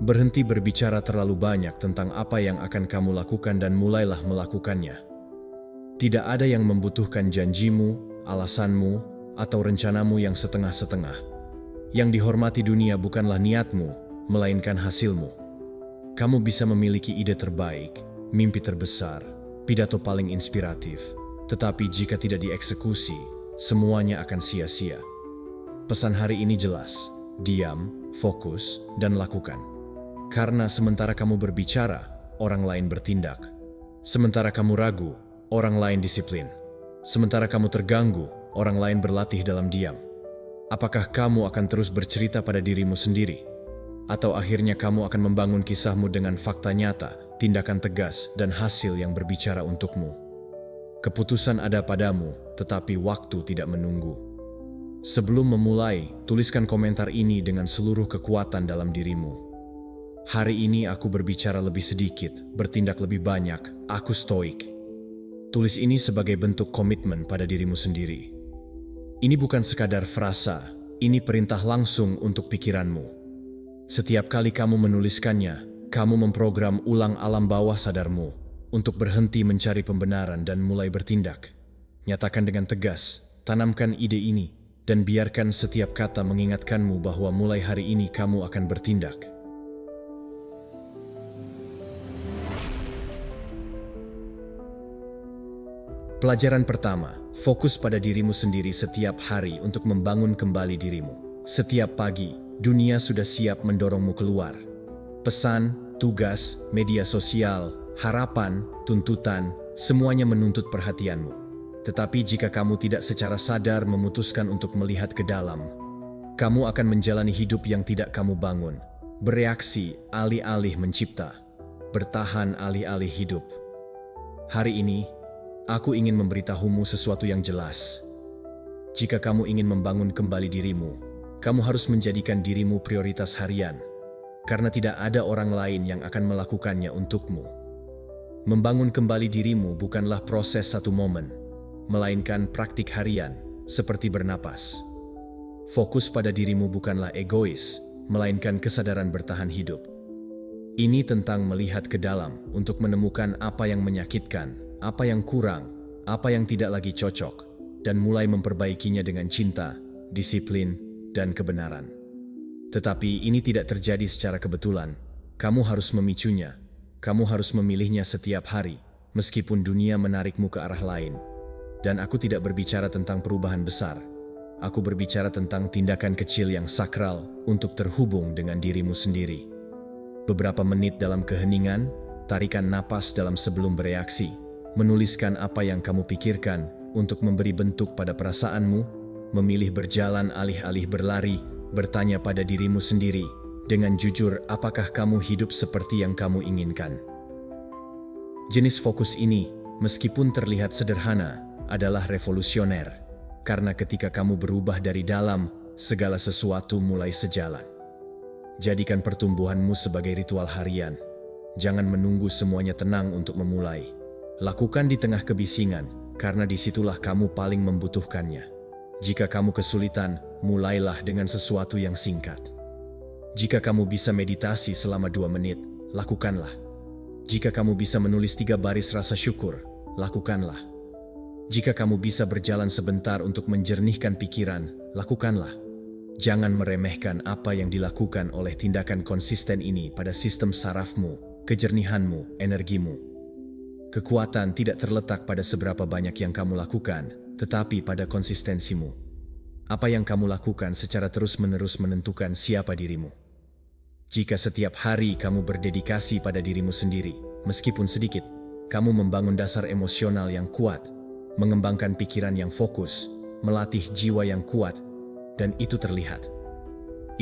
Berhenti berbicara terlalu banyak tentang apa yang akan kamu lakukan dan mulailah melakukannya. Tidak ada yang membutuhkan janjimu, alasanmu, atau rencanamu yang setengah-setengah. Yang dihormati dunia bukanlah niatmu, melainkan hasilmu. Kamu bisa memiliki ide terbaik, mimpi terbesar, pidato paling inspiratif, tetapi jika tidak dieksekusi, semuanya akan sia-sia. Pesan hari ini jelas, diam, fokus, dan lakukan. Karena sementara kamu berbicara, orang lain bertindak. Sementara kamu ragu, orang lain disiplin. Sementara kamu terganggu, orang lain berlatih dalam diam. Apakah kamu akan terus bercerita pada dirimu sendiri? Atau akhirnya kamu akan membangun kisahmu dengan fakta nyata, tindakan tegas, dan hasil yang berbicara untukmu? Keputusan ada padamu, tetapi waktu tidak menunggu. Sebelum memulai, tuliskan komentar ini dengan seluruh kekuatan dalam dirimu. Hari ini aku berbicara lebih sedikit, bertindak lebih banyak, aku stoik. Tulis ini sebagai bentuk komitmen pada dirimu sendiri. Ini bukan sekadar frasa, ini perintah langsung untuk pikiranmu. Setiap kali kamu menuliskannya, kamu memprogram ulang alam bawah sadarmu untuk berhenti mencari pembenaran dan mulai bertindak. Nyatakan dengan tegas, tanamkan ide ini, dan biarkan setiap kata mengingatkanmu bahwa mulai hari ini kamu akan bertindak. Pelajaran pertama, fokus pada dirimu sendiri setiap hari untuk membangun kembali dirimu. Setiap pagi, dunia sudah siap mendorongmu keluar. Pesan, tugas, media sosial, harapan, tuntutan, semuanya menuntut perhatianmu. Tetapi jika kamu tidak secara sadar memutuskan untuk melihat ke dalam, kamu akan menjalani hidup yang tidak kamu bangun. Bereaksi alih-alih mencipta. Bertahan alih-alih hidup. Hari ini, aku ingin memberitahumu sesuatu yang jelas. Jika kamu ingin membangun kembali dirimu, kamu harus menjadikan dirimu prioritas harian, karena tidak ada orang lain yang akan melakukannya untukmu. Membangun kembali dirimu bukanlah proses satu momen, melainkan praktik harian, seperti bernapas. Fokus pada dirimu bukanlah egois, melainkan kesadaran bertahan hidup. Ini tentang melihat ke dalam untuk menemukan apa yang menyakitkan, apa yang kurang, apa yang tidak lagi cocok, dan mulai memperbaikinya dengan cinta, disiplin, dan kebenaran. Tetapi ini tidak terjadi secara kebetulan. Kamu harus memicunya. Kamu harus memilihnya setiap hari, meskipun dunia menarikmu ke arah lain. Dan aku tidak berbicara tentang perubahan besar. Aku berbicara tentang tindakan kecil yang sakral untuk terhubung dengan dirimu sendiri. Beberapa menit dalam keheningan, tarikan napas dalam sebelum bereaksi. Menuliskan apa yang kamu pikirkan untuk memberi bentuk pada perasaanmu, memilih berjalan alih-alih berlari, bertanya pada dirimu sendiri, dengan jujur apakah kamu hidup seperti yang kamu inginkan. Jenis fokus ini, meskipun terlihat sederhana, adalah revolusioner, karena ketika kamu berubah dari dalam, segala sesuatu mulai sejalan. Jadikan pertumbuhanmu sebagai ritual harian. Jangan menunggu semuanya tenang untuk memulai. Lakukan di tengah kebisingan, karena disitulah kamu paling membutuhkannya. Jika kamu kesulitan, mulailah dengan sesuatu yang singkat. Jika kamu bisa meditasi selama 2 menit, lakukanlah. Jika kamu bisa menulis 3 baris rasa syukur, lakukanlah. Jika kamu bisa berjalan sebentar untuk menjernihkan pikiran, lakukanlah. Jangan meremehkan apa yang dilakukan oleh tindakan konsisten ini pada sistem sarafmu, kejernihanmu, energimu. Kekuatan tidak terletak pada seberapa banyak yang kamu lakukan, tetapi pada konsistensimu. Apa yang kamu lakukan secara terus-menerus menentukan siapa dirimu. Jika setiap hari kamu berdedikasi pada dirimu sendiri, meskipun sedikit, kamu membangun dasar emosional yang kuat, mengembangkan pikiran yang fokus, melatih jiwa yang kuat, dan itu terlihat.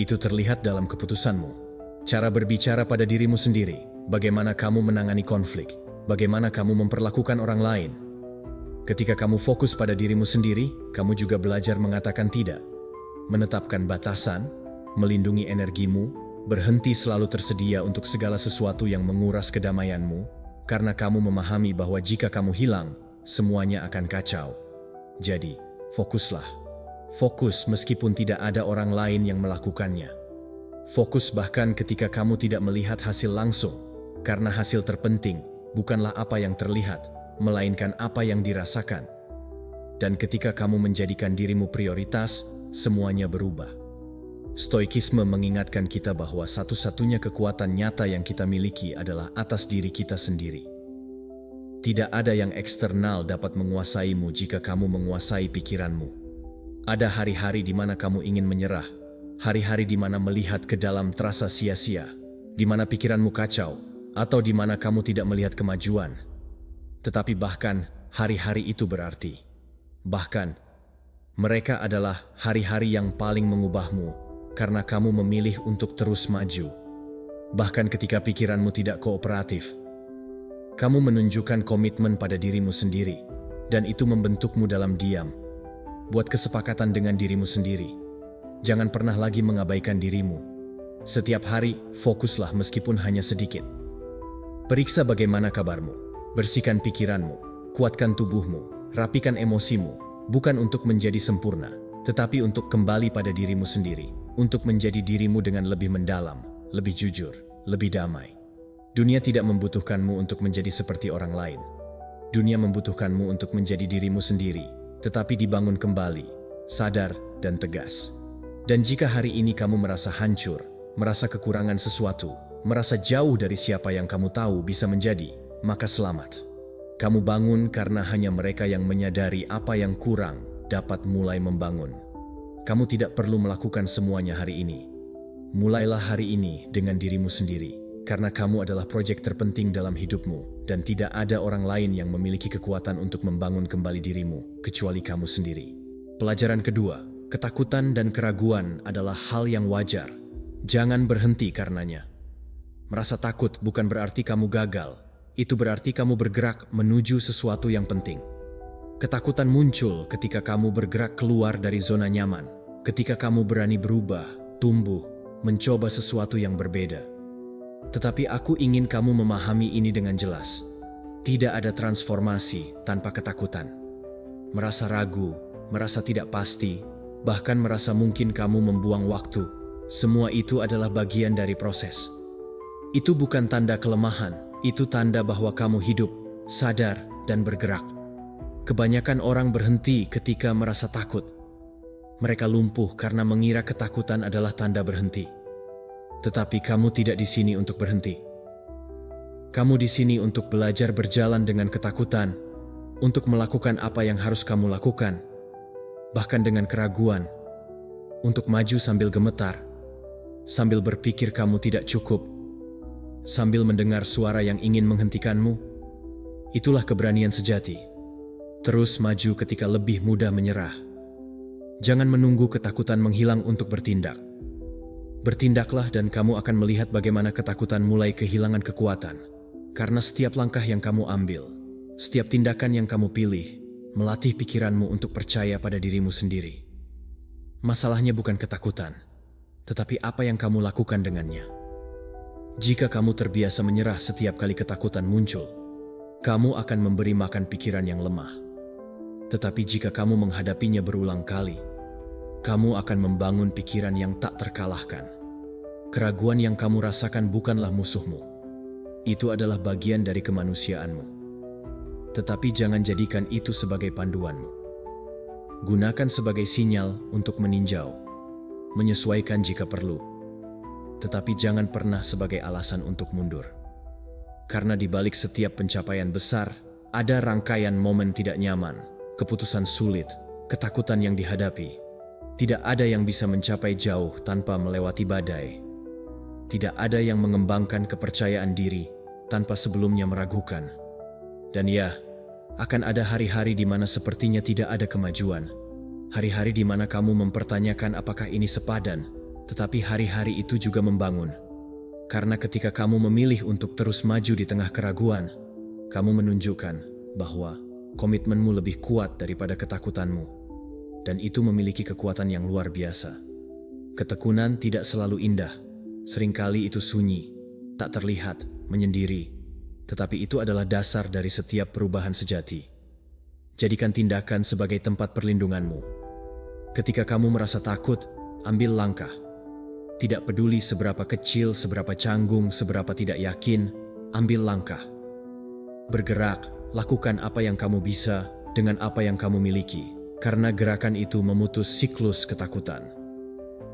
Itu terlihat dalam keputusanmu. Cara berbicara pada dirimu sendiri, bagaimana kamu menangani konflik, bagaimana kamu memperlakukan orang lain. Ketika kamu fokus pada dirimu sendiri, kamu juga belajar mengatakan tidak, menetapkan batasan, melindungi energimu, berhenti selalu tersedia untuk segala sesuatu yang menguras kedamaianmu, karena kamu memahami bahwa jika kamu hilang, semuanya akan kacau. Jadi, fokuslah. Fokus meskipun tidak ada orang lain yang melakukannya. Fokus bahkan ketika kamu tidak melihat hasil langsung, karena hasil terpenting bukanlah apa yang terlihat, melainkan apa yang dirasakan. Dan ketika kamu menjadikan dirimu prioritas, semuanya berubah. Stoikisme mengingatkan kita bahwa satu-satunya kekuatan nyata yang kita miliki adalah atas diri kita sendiri. Tidak ada yang eksternal dapat menguasaimu jika kamu menguasai pikiranmu. Ada hari-hari di mana kamu ingin menyerah, hari-hari di mana melihat ke dalam terasa sia-sia, di mana pikiranmu kacau, atau di mana kamu tidak melihat kemajuan. Tetapi bahkan hari-hari itu berarti. Bahkan, mereka adalah hari-hari yang paling mengubahmu, karena kamu memilih untuk terus maju. Bahkan ketika pikiranmu tidak kooperatif, kamu menunjukkan komitmen pada dirimu sendiri, dan itu membentukmu dalam diam. Buat kesepakatan dengan dirimu sendiri. Jangan pernah lagi mengabaikan dirimu. Setiap hari, fokuslah meskipun hanya sedikit. Periksa bagaimana kabarmu, bersihkan pikiranmu, kuatkan tubuhmu, rapikan emosimu, bukan untuk menjadi sempurna, tetapi untuk kembali pada dirimu sendiri. Untuk menjadi dirimu dengan lebih mendalam, lebih jujur, lebih damai. Dunia tidak membutuhkanmu untuk menjadi seperti orang lain. Dunia membutuhkanmu untuk menjadi dirimu sendiri, tetapi dibangun kembali, sadar dan tegas. Dan jika hari ini kamu merasa hancur, merasa kekurangan sesuatu, merasa jauh dari siapa yang kamu tahu bisa menjadi, maka selamat. Kamu bangun karena hanya mereka yang menyadari apa yang kurang dapat mulai membangun. Kamu tidak perlu melakukan semuanya hari ini. Mulailah hari ini dengan dirimu sendiri, karena kamu adalah proyek terpenting dalam hidupmu, dan tidak ada orang lain yang memiliki kekuatan untuk membangun kembali dirimu, kecuali kamu sendiri. Pelajaran kedua, ketakutan dan keraguan adalah hal yang wajar. Jangan berhenti karenanya. Merasa takut bukan berarti kamu gagal, itu berarti kamu bergerak menuju sesuatu yang penting. Ketakutan muncul ketika kamu bergerak keluar dari zona nyaman, ketika kamu berani berubah, tumbuh, mencoba sesuatu yang berbeda. Tetapi aku ingin kamu memahami ini dengan jelas. Tidak ada transformasi tanpa ketakutan. Merasa ragu, merasa tidak pasti, bahkan merasa mungkin kamu membuang waktu. Semua itu adalah bagian dari proses. Itu bukan tanda kelemahan, itu tanda bahwa kamu hidup, sadar, dan bergerak. Kebanyakan orang berhenti ketika merasa takut. Mereka lumpuh karena mengira ketakutan adalah tanda berhenti. Tetapi kamu tidak di sini untuk berhenti. Kamu di sini untuk belajar berjalan dengan ketakutan, untuk melakukan apa yang harus kamu lakukan, bahkan dengan keraguan, untuk maju sambil gemetar, sambil berpikir kamu tidak cukup, sambil mendengar suara yang ingin menghentikanmu. Itulah keberanian sejati. Terus maju ketika lebih mudah menyerah. Jangan menunggu ketakutan menghilang untuk bertindak. Bertindaklah dan kamu akan melihat bagaimana ketakutan mulai kehilangan kekuatan. Karena setiap langkah yang kamu ambil, setiap tindakan yang kamu pilih, melatih pikiranmu untuk percaya pada dirimu sendiri. Masalahnya bukan ketakutan, tetapi apa yang kamu lakukan dengannya. Jika kamu terbiasa menyerah setiap kali ketakutan muncul, kamu akan memberi makan pikiran yang lemah. Tetapi jika kamu menghadapinya berulang kali, kamu akan membangun pikiran yang tak terkalahkan. Keraguan yang kamu rasakan bukanlah musuhmu. Itu adalah bagian dari kemanusiaanmu. Tetapi jangan jadikan itu sebagai panduanmu. Gunakan sebagai sinyal untuk meninjau, menyesuaikan jika perlu. Tetapi jangan pernah sebagai alasan untuk mundur. Karena di balik setiap pencapaian besar, ada rangkaian momen tidak nyaman, keputusan sulit, ketakutan yang dihadapi. Tidak ada yang bisa mencapai jauh tanpa melewati badai. Tidak ada yang mengembangkan kepercayaan diri tanpa sebelumnya meragukan. Dan ya, akan ada hari-hari di mana sepertinya tidak ada kemajuan. Hari-hari di mana kamu mempertanyakan apakah ini sepadan, tetapi hari-hari itu juga membangun. Karena ketika kamu memilih untuk terus maju di tengah keraguan, kamu menunjukkan bahwa komitmenmu lebih kuat daripada ketakutanmu. Dan itu memiliki kekuatan yang luar biasa. Ketekunan tidak selalu indah. Seringkali itu sunyi, tak terlihat, menyendiri. Tetapi itu adalah dasar dari setiap perubahan sejati. Jadikan tindakan sebagai tempat perlindunganmu. Ketika kamu merasa takut, ambil langkah. Tidak peduli seberapa kecil, seberapa canggung, seberapa tidak yakin, ambil langkah. Bergerak, lakukan apa yang kamu bisa dengan apa yang kamu miliki, karena gerakan itu memutus siklus ketakutan.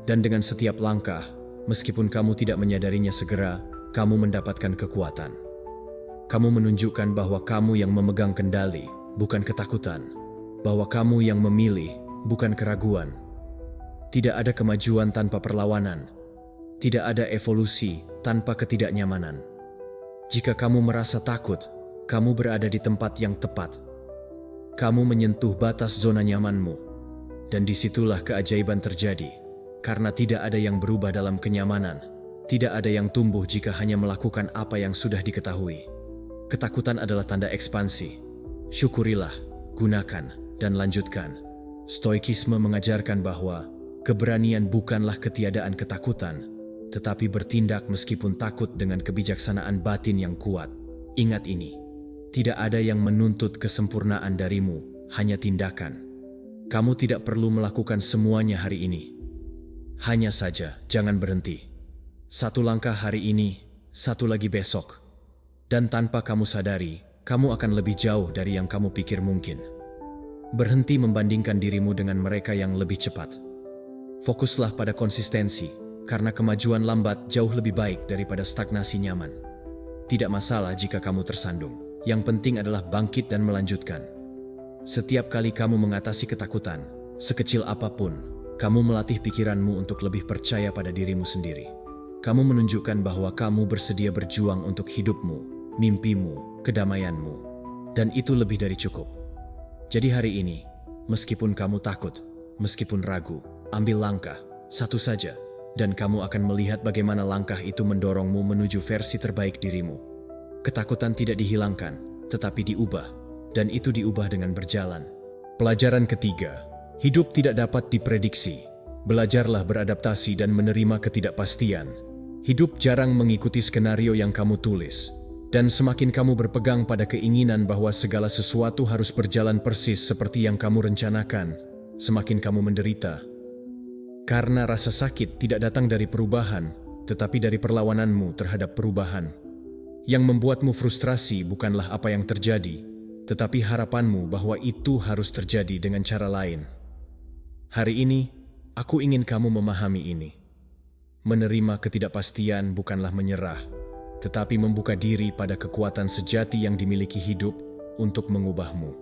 Dan dengan setiap langkah, meskipun kamu tidak menyadarinya segera, kamu mendapatkan kekuatan. Kamu menunjukkan bahwa kamu yang memegang kendali, bukan ketakutan. Bahwa kamu yang memilih, bukan keraguan. Tidak ada kemajuan tanpa perlawanan. Tidak ada evolusi tanpa ketidaknyamanan. Jika kamu merasa takut, kamu berada di tempat yang tepat. Kamu menyentuh batas zona nyamanmu. Dan disitulah keajaiban terjadi. Karena tidak ada yang berubah dalam kenyamanan. Tidak ada yang tumbuh jika hanya melakukan apa yang sudah diketahui. Ketakutan adalah tanda ekspansi. Syukurilah, gunakan, dan lanjutkan. Stoikisme mengajarkan bahwa keberanian bukanlah ketiadaan ketakutan, tetapi bertindak meskipun takut dengan kebijaksanaan batin yang kuat. Ingat ini, tidak ada yang menuntut kesempurnaan darimu, hanya tindakan. Kamu tidak perlu melakukan semuanya hari ini. Hanya saja, jangan berhenti. Satu langkah hari ini, satu lagi besok. Dan tanpa kamu sadari, kamu akan lebih jauh dari yang kamu pikir mungkin. Berhenti membandingkan dirimu dengan mereka yang lebih cepat. Fokuslah pada konsistensi, karena kemajuan lambat jauh lebih baik daripada stagnasi nyaman. Tidak masalah jika kamu tersandung. Yang penting adalah bangkit dan melanjutkan. Setiap kali kamu mengatasi ketakutan, sekecil apapun, kamu melatih pikiranmu untuk lebih percaya pada dirimu sendiri. Kamu menunjukkan bahwa kamu bersedia berjuang untuk hidupmu, mimpimu, kedamaianmu. Dan itu lebih dari cukup. Jadi hari ini, meskipun kamu takut, meskipun ragu, ambil langkah, satu saja. Dan kamu akan melihat bagaimana langkah itu mendorongmu menuju versi terbaik dirimu. Ketakutan tidak dihilangkan, tetapi diubah. Dan itu diubah dengan berjalan. Pelajaran ketiga, hidup tidak dapat diprediksi. Belajarlah beradaptasi dan menerima ketidakpastian. Hidup jarang mengikuti skenario yang kamu tulis. Dan semakin kamu berpegang pada keinginan bahwa segala sesuatu harus berjalan persis seperti yang kamu rencanakan, semakin kamu menderita. Karena rasa sakit tidak datang dari perubahan, tetapi dari perlawananmu terhadap perubahan. Yang membuatmu frustrasi bukanlah apa yang terjadi, tetapi harapanmu bahwa itu harus terjadi dengan cara lain. Hari ini, aku ingin kamu memahami ini. Menerima ketidakpastian bukanlah menyerah, tetapi membuka diri pada kekuatan sejati yang dimiliki hidup untuk mengubahmu.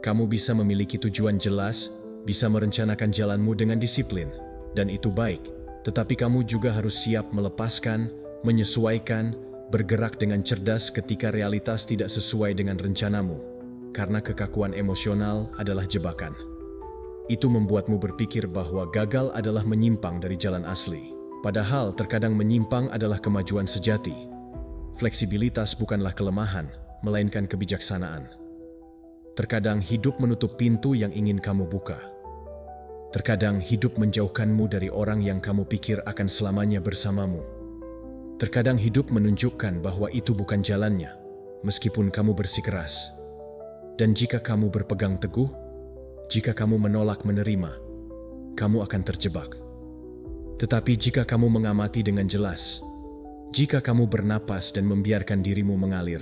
Kamu bisa memiliki tujuan jelas, bisa merencanakan jalanmu dengan disiplin, dan itu baik, tetapi kamu juga harus siap melepaskan, menyesuaikan, bergerak dengan cerdas ketika realitas tidak sesuai dengan rencanamu, karena kekakuan emosional adalah jebakan. Itu membuatmu berpikir bahwa gagal adalah menyimpang dari jalan asli, padahal terkadang menyimpang adalah kemajuan sejati. Fleksibilitas bukanlah kelemahan, melainkan kebijaksanaan. Terkadang hidup menutup pintu yang ingin kamu buka. Terkadang hidup menjauhkanmu dari orang yang kamu pikir akan selamanya bersamamu. Terkadang hidup menunjukkan bahwa itu bukan jalannya, meskipun kamu bersikeras. Dan jika kamu berpegang teguh, jika kamu menolak menerima, kamu akan terjebak. Tetapi jika kamu mengamati dengan jelas, jika kamu bernapas dan membiarkan dirimu mengalir,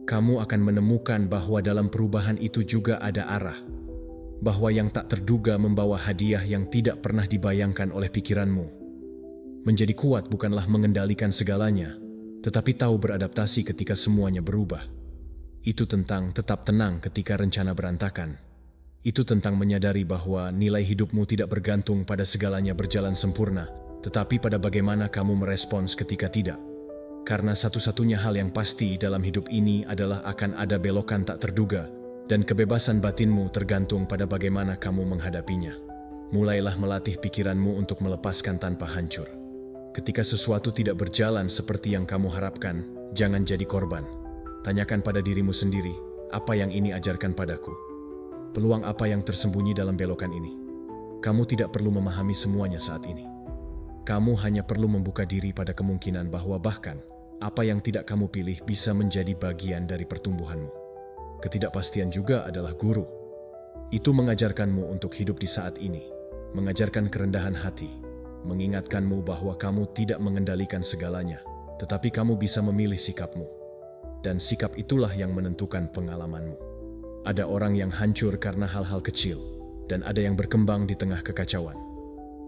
kamu akan menemukan bahwa dalam perubahan itu juga ada arah. Bahwa yang tak terduga membawa hadiah yang tidak pernah dibayangkan oleh pikiranmu. Menjadi kuat bukanlah mengendalikan segalanya, tetapi tahu beradaptasi ketika semuanya berubah. Itu tentang tetap tenang ketika rencana berantakan. Itu tentang menyadari bahwa nilai hidupmu tidak bergantung pada segalanya berjalan sempurna, tetapi pada bagaimana kamu merespons ketika tidak. Karena satu-satunya hal yang pasti dalam hidup ini adalah akan ada belokan tak terduga, dan kebebasan batinmu tergantung pada bagaimana kamu menghadapinya. Mulailah melatih pikiranmu untuk melepaskan tanpa hancur. Ketika sesuatu tidak berjalan seperti yang kamu harapkan, jangan jadi korban. Tanyakan pada dirimu sendiri, apa yang ini ajarkan padaku? Peluang apa yang tersembunyi dalam belokan ini? Kamu tidak perlu memahami semuanya saat ini. Kamu hanya perlu membuka diri pada kemungkinan bahwa bahkan apa yang tidak kamu pilih bisa menjadi bagian dari pertumbuhanmu. Ketidakpastian juga adalah guru. Itu mengajarkanmu untuk hidup di saat ini, mengajarkan kerendahan hati, mengingatkanmu bahwa kamu tidak mengendalikan segalanya, tetapi kamu bisa memilih sikapmu. Dan sikap itulah yang menentukan pengalamanmu. Ada orang yang hancur karena hal-hal kecil, dan ada yang berkembang di tengah kekacauan.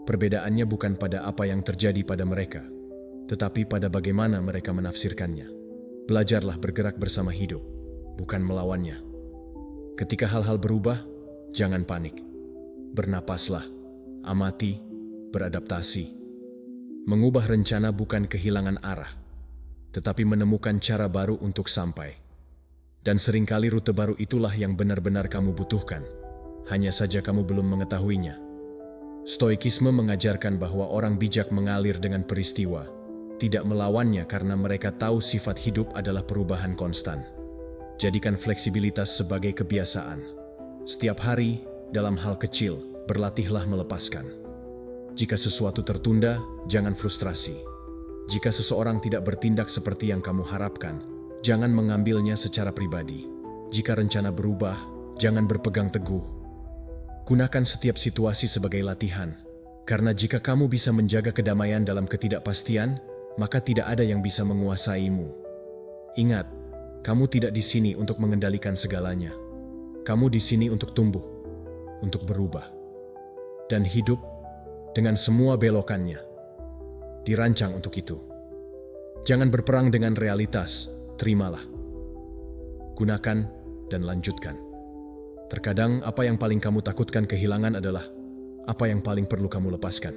Perbedaannya bukan pada apa yang terjadi pada mereka, tetapi pada bagaimana mereka menafsirkannya. Belajarlah bergerak bersama hidup, bukan melawannya. Ketika hal-hal berubah, jangan panik. Bernapaslah, amati, beradaptasi. Mengubah rencana bukan kehilangan arah, tetapi menemukan cara baru untuk sampai. Dan seringkali rute baru itulah yang benar-benar kamu butuhkan. Hanya saja kamu belum mengetahuinya. Stoikisme mengajarkan bahwa orang bijak mengalir dengan peristiwa, tidak melawannya karena mereka tahu sifat hidup adalah perubahan konstan. Jadikan fleksibilitas sebagai kebiasaan. Setiap hari, dalam hal kecil, berlatihlah melepaskan. Jika sesuatu tertunda, jangan frustrasi. Jika seseorang tidak bertindak seperti yang kamu harapkan, jangan mengambilnya secara pribadi. Jika rencana berubah, jangan berpegang teguh. Gunakan setiap situasi sebagai latihan, karena jika kamu bisa menjaga kedamaian dalam ketidakpastian, maka tidak ada yang bisa menguasaimu. Ingat, kamu tidak di sini untuk mengendalikan segalanya. Kamu di sini untuk tumbuh, untuk berubah, dan hidup dengan semua belokannya. Dirancang untuk itu. Jangan berperang dengan realitas, terimalah. Gunakan dan lanjutkan. Terkadang apa yang paling kamu takutkan kehilangan adalah apa yang paling perlu kamu lepaskan.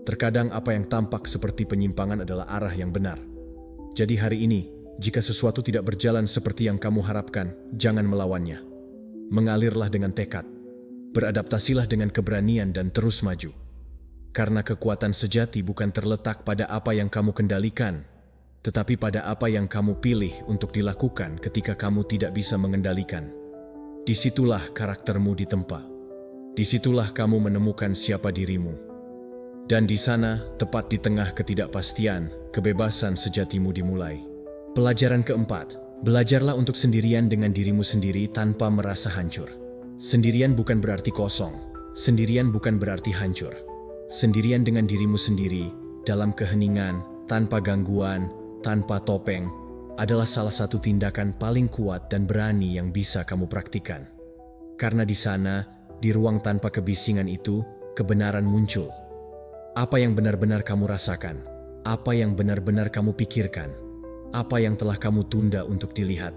Terkadang apa yang tampak seperti penyimpangan adalah arah yang benar. Jadi hari ini, jika sesuatu tidak berjalan seperti yang kamu harapkan, jangan melawannya. Mengalirlah dengan tekad. Beradaptasilah dengan keberanian dan terus maju. Karena kekuatan sejati bukan terletak pada apa yang kamu kendalikan, tetapi pada apa yang kamu pilih untuk dilakukan ketika kamu tidak bisa mengendalikan. Disitulah karaktermu ditempa. Disitulah kamu menemukan siapa dirimu. Dan di sana, tepat di tengah ketidakpastian, kebebasan sejatimu dimulai. Pelajaran keempat, belajarlah untuk sendirian dengan dirimu sendiri tanpa merasa hancur. Sendirian bukan berarti kosong. Sendirian bukan berarti hancur. Sendirian dengan dirimu sendiri, dalam keheningan, tanpa gangguan, tanpa topeng, adalah salah satu tindakan paling kuat dan berani yang bisa kamu praktikan. Karena di sana, di ruang tanpa kebisingan itu, kebenaran muncul. Apa yang benar-benar kamu rasakan, apa yang benar-benar kamu pikirkan, apa yang telah kamu tunda untuk dilihat.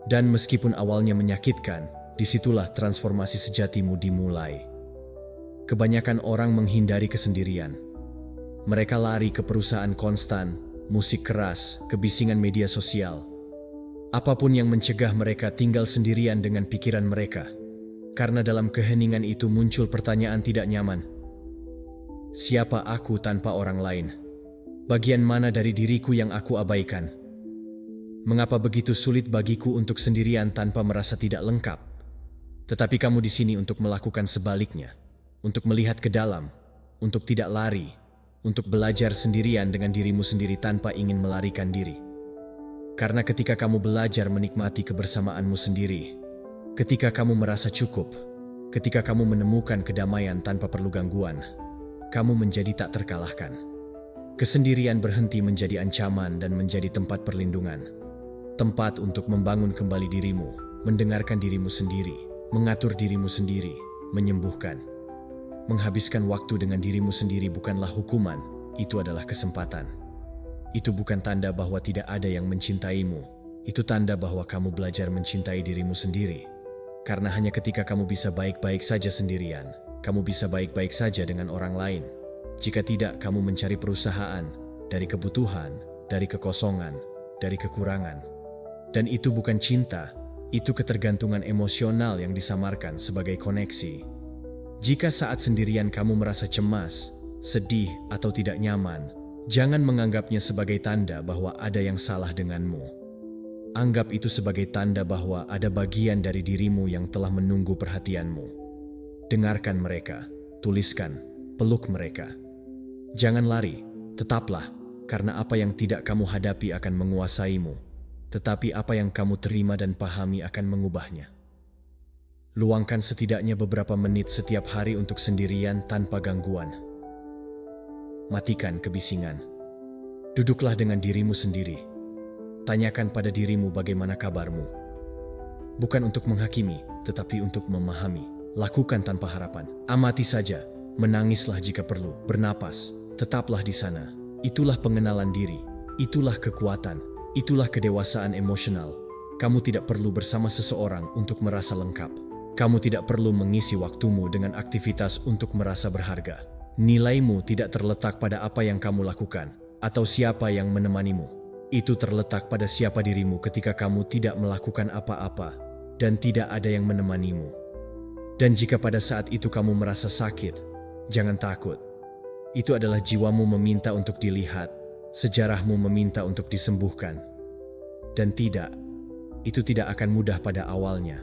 Dan meskipun awalnya menyakitkan, disitulah transformasi sejatimu dimulai. Kebanyakan orang menghindari kesendirian. Mereka lari ke perusahaan konstan, musik keras, kebisingan media sosial. Apapun yang mencegah mereka tinggal sendirian dengan pikiran mereka. Karena dalam keheningan itu muncul pertanyaan tidak nyaman. Siapa aku tanpa orang lain? Bagian mana dari diriku yang aku abaikan? Mengapa begitu sulit bagiku untuk sendirian tanpa merasa tidak lengkap? Tetapi kamu di sini untuk melakukan sebaliknya. Untuk melihat ke dalam, untuk tidak lari, untuk belajar sendirian dengan dirimu sendiri tanpa ingin melarikan diri. Karena ketika kamu belajar menikmati kebersamaanmu sendiri, ketika kamu merasa cukup, ketika kamu menemukan kedamaian tanpa perlu gangguan, kamu menjadi tak terkalahkan. Kesendirian berhenti menjadi ancaman dan menjadi tempat perlindungan. Tempat untuk membangun kembali dirimu, mendengarkan dirimu sendiri, mengatur dirimu sendiri, menyembuhkan. Menghabiskan waktu dengan dirimu sendiri bukanlah hukuman, itu adalah kesempatan. Itu bukan tanda bahwa tidak ada yang mencintaimu, itu tanda bahwa kamu belajar mencintai dirimu sendiri. Karena hanya ketika kamu bisa baik-baik saja sendirian, kamu bisa baik-baik saja dengan orang lain. Jika tidak, kamu mencari perusahaan, dari kebutuhan, dari kekosongan, dari kekurangan. Dan itu bukan cinta, itu ketergantungan emosional yang disamarkan sebagai koneksi. Jika saat sendirian kamu merasa cemas, sedih, atau tidak nyaman, jangan menganggapnya sebagai tanda bahwa ada yang salah denganmu. Anggap itu sebagai tanda bahwa ada bagian dari dirimu yang telah menunggu perhatianmu. Dengarkan mereka, tuliskan, peluk mereka. Jangan lari, tetaplah, karena apa yang tidak kamu hadapi akan menguasaimu, tetapi apa yang kamu terima dan pahami akan mengubahnya. Luangkan setidaknya beberapa menit setiap hari untuk sendirian tanpa gangguan. matikan kebisingan. Duduklah dengan dirimu sendiri. Tanyakan pada dirimu bagaimana kabarmu. Bukan untuk menghakimi, tetapi untuk memahami. Lakukan tanpa harapan. Amati saja, menangislah jika perlu, bernapas, tetaplah di sana. Itulah pengenalan diri, itulah kekuatan, itulah kedewasaan emosional. Kamu tidak perlu bersama seseorang untuk merasa lengkap. Kamu tidak perlu mengisi waktumu dengan aktivitas untuk merasa berharga. Nilaimu tidak terletak pada apa yang kamu lakukan atau siapa yang menemanimu. Itu terletak pada siapa dirimu ketika kamu tidak melakukan apa-apa dan tidak ada yang menemanimu. Dan jika pada saat itu kamu merasa sakit, jangan takut. Itu adalah jiwamu meminta untuk dilihat, sejarahmu meminta untuk disembuhkan. Dan itu tidak akan mudah pada awalnya.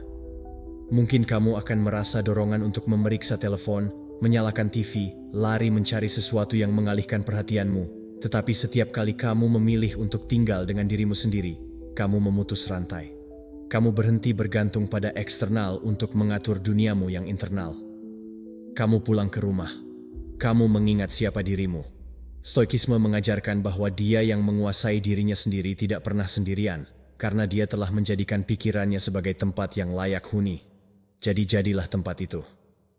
Mungkin kamu akan merasa dorongan untuk memeriksa telepon, menyalakan TV, lari mencari sesuatu yang mengalihkan perhatianmu. Tetapi setiap kali kamu memilih untuk tinggal dengan dirimu sendiri, kamu memutus rantai. Kamu berhenti bergantung pada eksternal untuk mengatur duniamu yang internal. Kamu pulang ke rumah. Kamu mengingat siapa dirimu. Stoikisme mengajarkan bahwa dia yang menguasai dirinya sendiri tidak pernah sendirian, karena dia telah menjadikan pikirannya sebagai tempat yang layak huni. Jadi jadilah tempat itu.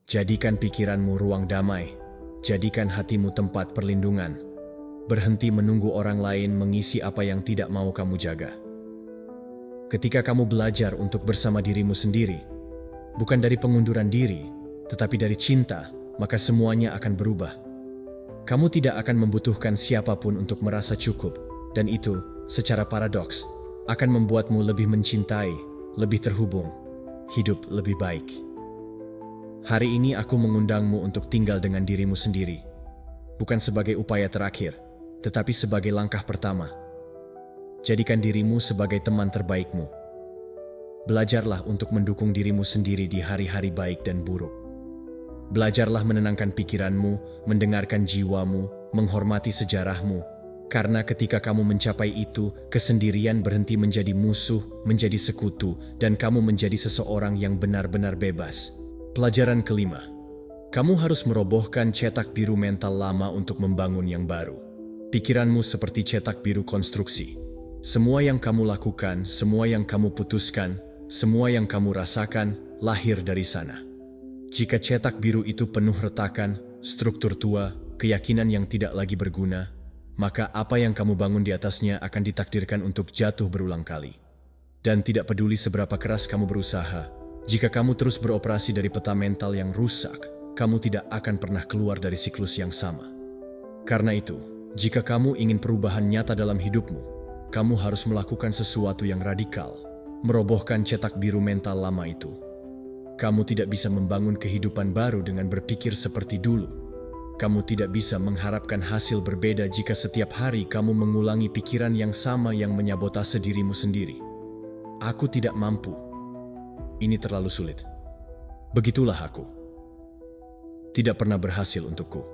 Jadikan pikiranmu ruang damai. Jadikan hatimu tempat perlindungan. Berhenti menunggu orang lain mengisi apa yang tidak mau kamu jaga. Ketika kamu belajar untuk bersama dirimu sendiri, bukan dari pengunduran diri, tetapi dari cinta, maka semuanya akan berubah. Kamu tidak akan membutuhkan siapapun untuk merasa cukup, dan itu, secara paradoks, akan membuatmu lebih mencintai, lebih terhubung, hidup lebih baik. Hari ini aku mengundangmu untuk tinggal dengan dirimu sendiri, bukan sebagai upaya terakhir, tetapi sebagai langkah pertama. Jadikan dirimu sebagai teman terbaikmu. Belajarlah untuk mendukung dirimu sendiri di hari-hari baik dan buruk. Belajarlah menenangkan pikiranmu, mendengarkan jiwamu, menghormati sejarahmu. Karena ketika kamu mencapai itu, kesendirian berhenti menjadi musuh, menjadi sekutu, dan kamu menjadi seseorang yang benar-benar bebas. Pelajaran kelima. Kamu harus merobohkan cetak biru mental lama untuk membangun yang baru. Pikiranmu seperti cetak biru konstruksi. Semua yang kamu lakukan, semua yang kamu putuskan, semua yang kamu rasakan, lahir dari sana. Jika cetak biru itu penuh retakan, struktur tua, keyakinan yang tidak lagi berguna, maka apa yang kamu bangun di atasnya akan ditakdirkan untuk jatuh berulang kali. Dan tidak peduli seberapa keras kamu berusaha, jika kamu terus beroperasi dari peta mental yang rusak, kamu tidak akan pernah keluar dari siklus yang sama. Karena itu, jika kamu ingin perubahan nyata dalam hidupmu, kamu harus melakukan sesuatu yang radikal, merobohkan cetak biru mental lama itu. Kamu tidak bisa membangun kehidupan baru dengan berpikir seperti dulu. Kamu tidak bisa mengharapkan hasil berbeda jika setiap hari kamu mengulangi pikiran yang sama yang menyabotase dirimu sendiri. Aku tidak mampu. Ini terlalu sulit. Begitulah aku. Tidak pernah berhasil untukku.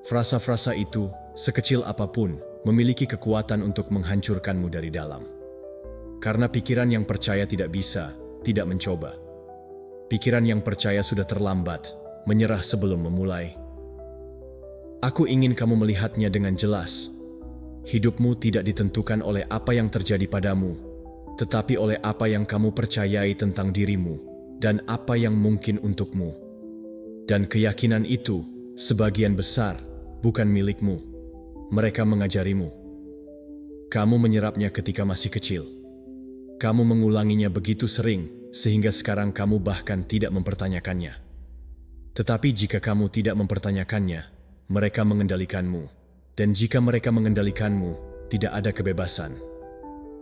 Frasa-frasa itu, sekecil apapun, memiliki kekuatan untuk menghancurkanmu dari dalam. Karena pikiran yang percaya tidak bisa, tidak mencoba. Pikiran yang percaya sudah terlambat, menyerah sebelum memulai. Aku ingin kamu melihatnya dengan jelas. Hidupmu tidak ditentukan oleh apa yang terjadi padamu, tetapi oleh apa yang kamu percayai tentang dirimu dan apa yang mungkin untukmu. Dan keyakinan itu, sebagian besar, bukan milikmu. Mereka mengajarimu. Kamu menyerapnya ketika masih kecil. Kamu mengulanginya begitu sering, sehingga sekarang kamu bahkan tidak mempertanyakannya. Tetapi jika kamu tidak mempertanyakannya, mereka mengendalikanmu. Dan jika mereka mengendalikanmu, tidak ada kebebasan.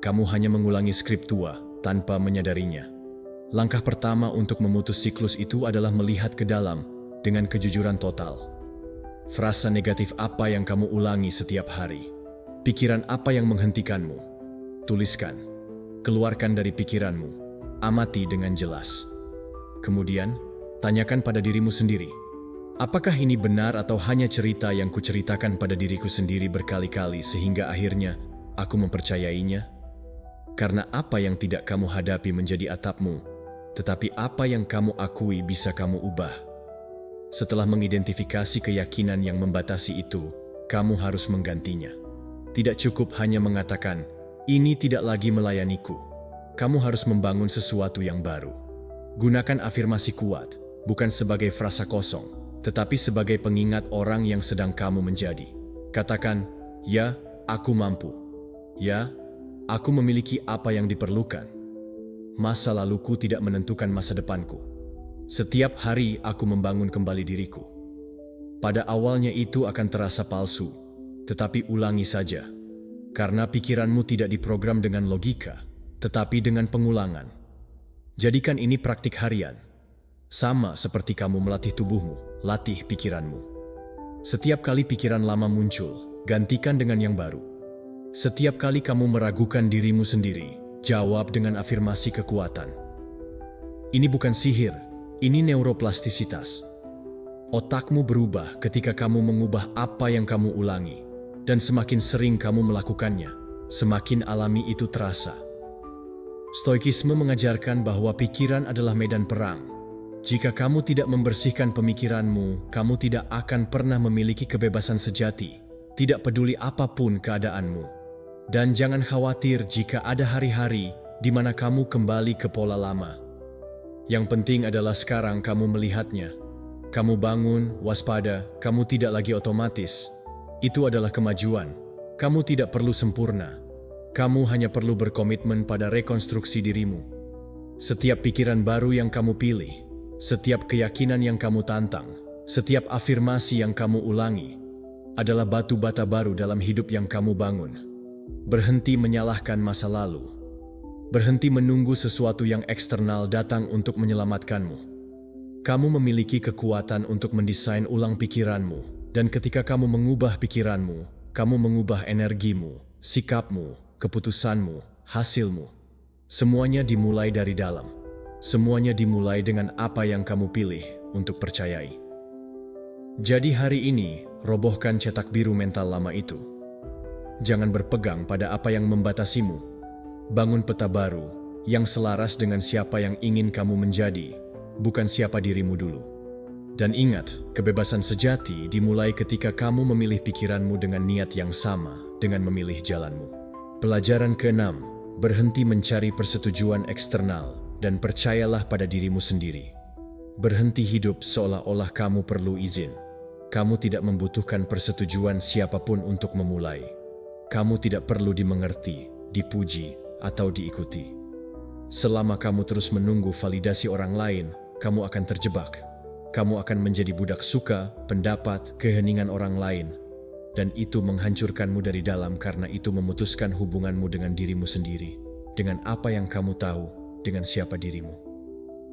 Kamu hanya mengulangi skrip tua tanpa menyadarinya. Langkah pertama untuk memutus siklus itu adalah melihat ke dalam dengan kejujuran total. Frasa negatif apa yang kamu ulangi setiap hari? Pikiran apa yang menghentikanmu? Tuliskan. Keluarkan dari pikiranmu. Amati dengan jelas. Kemudian, tanyakan pada dirimu sendiri. Apakah ini benar atau hanya cerita yang kuceritakan pada diriku sendiri berkali-kali sehingga akhirnya aku mempercayainya? Karena apa yang tidak kamu hadapi menjadi atapmu, tetapi apa yang kamu akui bisa kamu ubah. Setelah mengidentifikasi keyakinan yang membatasi itu, kamu harus menggantinya. Tidak cukup hanya mengatakan, "Ini tidak lagi melayaniku." Kamu harus membangun sesuatu yang baru. Gunakan afirmasi kuat, bukan sebagai frasa kosong, tetapi sebagai pengingat orang yang sedang kamu menjadi. Katakan, "Ya, aku mampu. Ya, aku memiliki apa yang diperlukan. Masa laluku tidak menentukan masa depanku. Setiap hari aku membangun kembali diriku." Pada awalnya itu akan terasa palsu, tetapi ulangi saja. Karena pikiranmu tidak diprogram dengan logika, tetapi dengan pengulangan. Jadikan ini praktik harian. Sama seperti kamu melatih tubuhmu, latih pikiranmu. Setiap kali pikiran lama muncul, gantikan dengan yang baru. Setiap kali kamu meragukan dirimu sendiri, jawab dengan afirmasi kekuatan. Ini bukan sihir, ini neuroplastisitas. Otakmu berubah ketika kamu mengubah apa yang kamu ulangi, dan semakin sering kamu melakukannya, semakin alami itu terasa. Stoikisme mengajarkan bahwa pikiran adalah medan perang. Jika kamu tidak membersihkan pemikiranmu, kamu tidak akan pernah memiliki kebebasan sejati, tidak peduli apapun keadaanmu. Dan jangan khawatir jika ada hari-hari di mana kamu kembali ke pola lama. Yang penting adalah sekarang kamu melihatnya. Kamu bangun, waspada, kamu tidak lagi otomatis. Itu adalah kemajuan. Kamu tidak perlu sempurna. Kamu hanya perlu berkomitmen pada rekonstruksi dirimu. Setiap pikiran baru yang kamu pilih, setiap keyakinan yang kamu tantang, setiap afirmasi yang kamu ulangi, adalah batu bata baru dalam hidup yang kamu bangun. Berhenti menyalahkan masa lalu. Berhenti menunggu sesuatu yang eksternal datang untuk menyelamatkanmu. Kamu memiliki kekuatan untuk mendesain ulang pikiranmu, dan ketika kamu mengubah pikiranmu, kamu mengubah energimu, sikapmu, keputusanmu, hasilmu. Semuanya dimulai dari dalam. Semuanya dimulai dengan apa yang kamu pilih untuk percayai. Jadi hari ini, robohkan cetak biru mental lama itu. Jangan berpegang pada apa yang membatasimu. Bangun peta baru yang selaras dengan siapa yang ingin kamu menjadi, bukan siapa dirimu dulu. Dan ingat, kebebasan sejati dimulai ketika kamu memilih pikiranmu dengan niat yang sama dengan memilih jalanmu. Pelajaran ke-6, berhenti mencari persetujuan eksternal dan percayalah pada dirimu sendiri. Berhenti hidup seolah-olah kamu perlu izin. Kamu tidak membutuhkan persetujuan siapapun untuk memulai. Kamu tidak perlu dimengerti, dipuji, atau diikuti. Selama kamu terus menunggu validasi orang lain, kamu akan terjebak. Kamu akan menjadi budak suka, pendapat, keheningan orang lain. Dan itu menghancurkanmu dari dalam karena itu memutuskan hubunganmu dengan dirimu sendiri. Dengan apa yang kamu tahu, dengan siapa dirimu.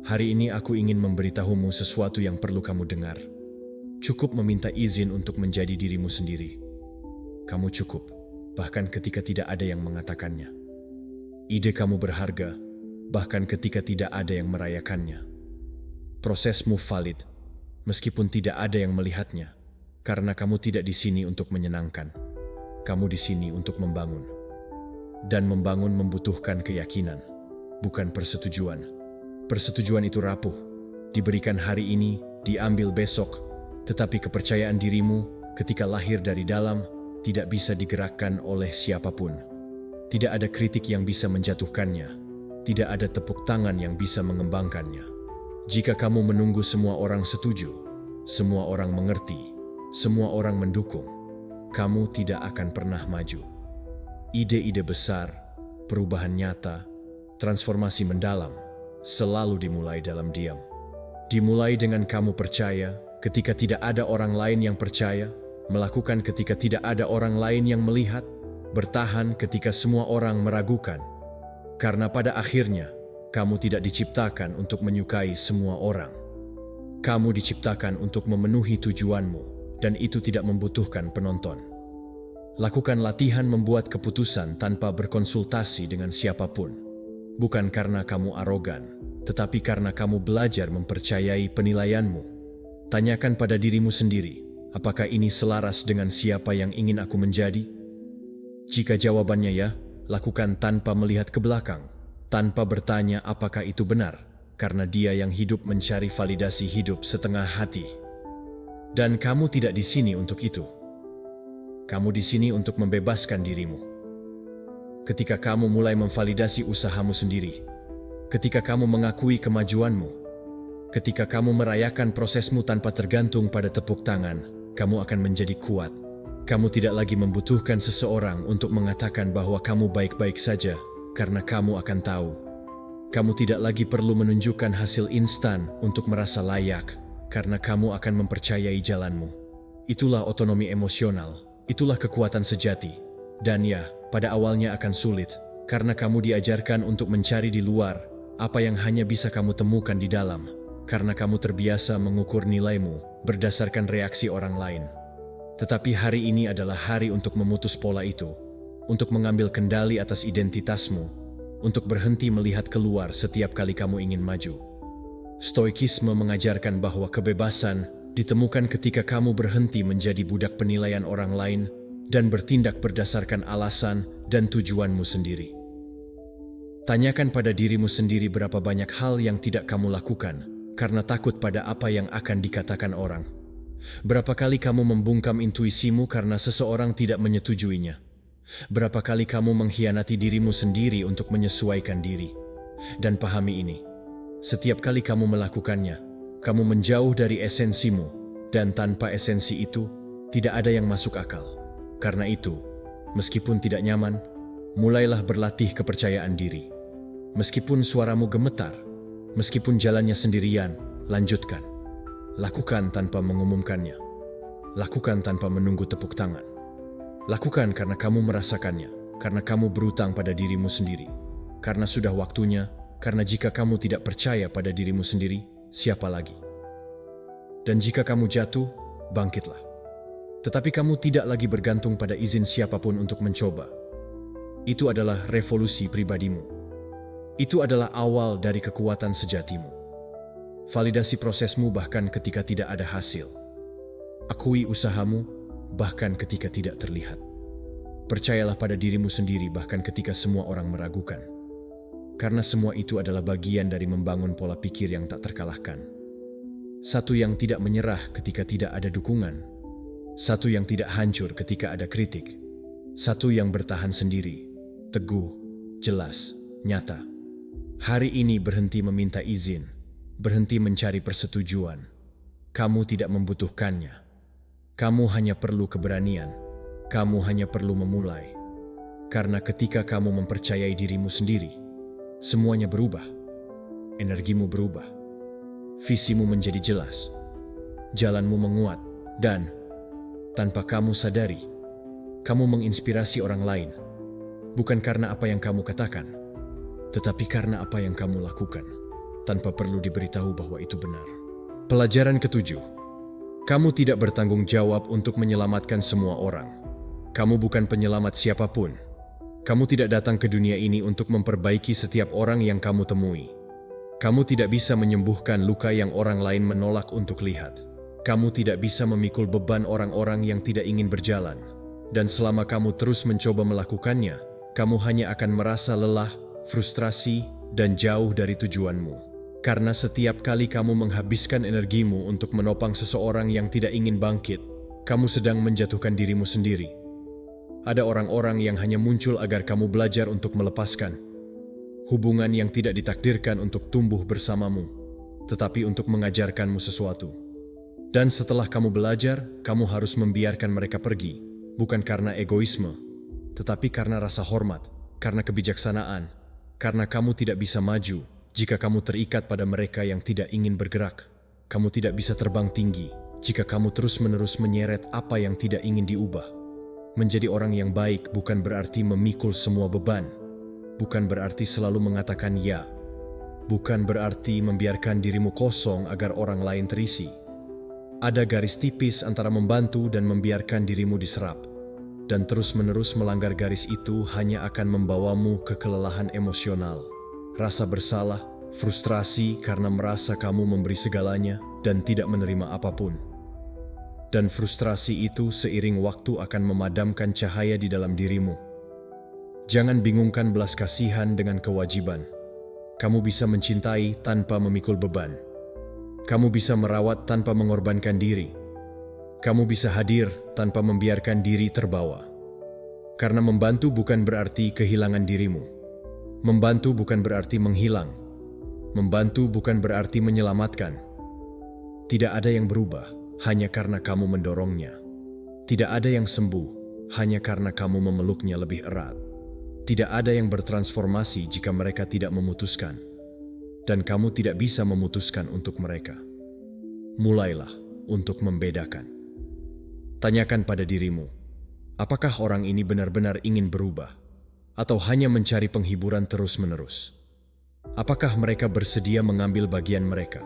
Hari ini aku ingin memberitahumu sesuatu yang perlu kamu dengar. Cukup meminta izin untuk menjadi dirimu sendiri. Kamu cukup, bahkan ketika tidak ada yang mengatakannya. Ide kamu berharga, bahkan ketika tidak ada yang merayakannya. Prosesmu valid, meskipun tidak ada yang melihatnya, karena kamu tidak di sini untuk menyenangkan. Kamu di sini untuk membangun. Dan membangun membutuhkan keyakinan, bukan persetujuan. Persetujuan itu rapuh, diberikan hari ini, diambil besok, tetapi kepercayaan dirimu ketika lahir dari dalam tidak bisa digerakkan oleh siapapun. Tidak ada kritik yang bisa menjatuhkannya, tidak ada tepuk tangan yang bisa mengembangkannya. Jika kamu menunggu semua orang setuju, semua orang mengerti, semua orang mendukung, kamu tidak akan pernah maju. Ide-ide besar, perubahan nyata, transformasi mendalam, selalu dimulai dalam diam. Dimulai dengan kamu percaya ketika tidak ada orang lain yang percaya, melakukan ketika tidak ada orang lain yang melihat, bertahan ketika semua orang meragukan. Karena pada akhirnya, kamu tidak diciptakan untuk menyukai semua orang. Kamu diciptakan untuk memenuhi tujuanmu, dan itu tidak membutuhkan penonton. Lakukan latihan membuat keputusan tanpa berkonsultasi dengan siapapun. Bukan karena kamu arogan, tetapi karena kamu belajar mempercayai penilaianmu. Tanyakan pada dirimu sendiri, apakah ini selaras dengan siapa yang ingin aku menjadi? Jika jawabannya ya, lakukan tanpa melihat ke belakang. Tanpa bertanya apakah itu benar, karena dia yang hidup mencari validasi hidup setengah hati. Dan kamu tidak di sini untuk itu. Kamu di sini untuk membebaskan dirimu. Ketika kamu mulai memvalidasi usahamu sendiri, ketika kamu mengakui kemajuanmu, ketika kamu merayakan prosesmu tanpa tergantung pada tepuk tangan, kamu akan menjadi kuat. Kamu tidak lagi membutuhkan seseorang untuk mengatakan bahwa kamu baik-baik saja, karena kamu akan tahu. Kamu tidak lagi perlu menunjukkan hasil instan untuk merasa layak, karena kamu akan mempercayai jalanmu. Itulah otonomi emosional, itulah kekuatan sejati. Dan ya, pada awalnya akan sulit, karena kamu diajarkan untuk mencari di luar apa yang hanya bisa kamu temukan di dalam, karena kamu terbiasa mengukur nilaimu berdasarkan reaksi orang lain. Tetapi hari ini adalah hari untuk memutus pola itu, untuk mengambil kendali atas identitasmu, untuk berhenti melihat keluar setiap kali kamu ingin maju. Stoikisme mengajarkan bahwa kebebasan ditemukan ketika kamu berhenti menjadi budak penilaian orang lain dan bertindak berdasarkan alasan dan tujuanmu sendiri. Tanyakan pada dirimu sendiri berapa banyak hal yang tidak kamu lakukan karena takut pada apa yang akan dikatakan orang. Berapa kali kamu membungkam intuisimu karena seseorang tidak menyetujuinya? Berapa kali kamu mengkhianati dirimu sendiri untuk menyesuaikan diri? Dan pahami ini. Setiap kali kamu melakukannya, kamu menjauh dari esensimu, dan tanpa esensi itu, tidak ada yang masuk akal. Karena itu, meskipun tidak nyaman, mulailah berlatih kepercayaan diri. Meskipun suaramu gemetar, meskipun jalannya sendirian, lanjutkan. Lakukan tanpa mengumumkannya. Lakukan tanpa menunggu tepuk tangan. Lakukan karena kamu merasakannya, karena kamu berutang pada dirimu sendiri. Karena sudah waktunya, karena jika kamu tidak percaya pada dirimu sendiri, siapa lagi? Dan jika kamu jatuh, bangkitlah. Tetapi kamu tidak lagi bergantung pada izin siapapun untuk mencoba. Itu adalah revolusi pribadimu. Itu adalah awal dari kekuatan sejatimu. Validasi prosesmu bahkan ketika tidak ada hasil. Akui usahamu bahkan ketika tidak terlihat. Percayalah pada dirimu sendiri bahkan ketika semua orang meragukan. Karena semua itu adalah bagian dari membangun pola pikir yang tak terkalahkan. Satu yang tidak menyerah ketika tidak ada dukungan. Satu yang tidak hancur ketika ada kritik. Satu yang bertahan sendiri, teguh, jelas, nyata. Hari ini berhenti meminta izin, berhenti mencari persetujuan. Kamu tidak membutuhkannya. Kamu hanya perlu keberanian. Kamu hanya perlu memulai. Karena ketika kamu mempercayai dirimu sendiri, semuanya berubah. Energimu berubah. Visimu menjadi jelas. Jalanmu menguat. Dan tanpa kamu sadari, kamu menginspirasi orang lain. Bukan karena apa yang kamu katakan, tetapi karena apa yang kamu lakukan, tanpa perlu diberitahu bahwa itu benar. Pelajaran ketujuh. Kamu tidak bertanggung jawab untuk menyelamatkan semua orang. Kamu bukan penyelamat siapapun. Kamu tidak datang ke dunia ini untuk memperbaiki setiap orang yang kamu temui. Kamu tidak bisa menyembuhkan luka yang orang lain menolak untuk lihat. Kamu tidak bisa memikul beban orang-orang yang tidak ingin berjalan. Dan selama kamu terus mencoba melakukannya, kamu hanya akan merasa lelah, frustrasi, dan jauh dari tujuanmu. Karena setiap kali kamu menghabiskan energimu untuk menopang seseorang yang tidak ingin bangkit, kamu sedang menjatuhkan dirimu sendiri. Ada orang-orang yang hanya muncul agar kamu belajar untuk melepaskan. Hubungan yang tidak ditakdirkan untuk tumbuh bersamamu, tetapi untuk mengajarkanmu sesuatu. Dan setelah kamu belajar, kamu harus membiarkan mereka pergi, bukan karena egoisme, tetapi karena rasa hormat, karena kebijaksanaan, karena kamu tidak bisa maju jika kamu terikat pada mereka yang tidak ingin bergerak. Kamu tidak bisa terbang tinggi jika kamu terus-menerus menyeret apa yang tidak ingin diubah. Menjadi orang yang baik bukan berarti memikul semua beban. Bukan berarti selalu mengatakan ya. Bukan berarti membiarkan dirimu kosong agar orang lain terisi. Ada garis tipis antara membantu dan membiarkan dirimu diserap. Dan terus-menerus melanggar garis itu hanya akan membawamu ke kelelahan emosional. Rasa bersalah, frustrasi karena merasa kamu memberi segalanya dan tidak menerima apapun. Dan frustrasi itu seiring waktu akan memadamkan cahaya di dalam dirimu. Jangan bingungkan belas kasihan dengan kewajiban. Kamu bisa mencintai tanpa memikul beban. Kamu bisa merawat tanpa mengorbankan diri. Kamu bisa hadir tanpa membiarkan diri terbawa. Karena membantu bukan berarti kehilangan dirimu. Membantu bukan berarti menghilang. Membantu bukan berarti menyelamatkan. Tidak ada yang berubah hanya karena kamu mendorongnya. Tidak ada yang sembuh hanya karena kamu memeluknya lebih erat. Tidak ada yang bertransformasi jika mereka tidak memutuskan. Dan kamu tidak bisa memutuskan untuk mereka. Mulailah untuk membedakan. Tanyakan pada dirimu, apakah orang ini benar-benar ingin berubah? Atau hanya mencari penghiburan terus-menerus? Apakah mereka bersedia mengambil bagian mereka?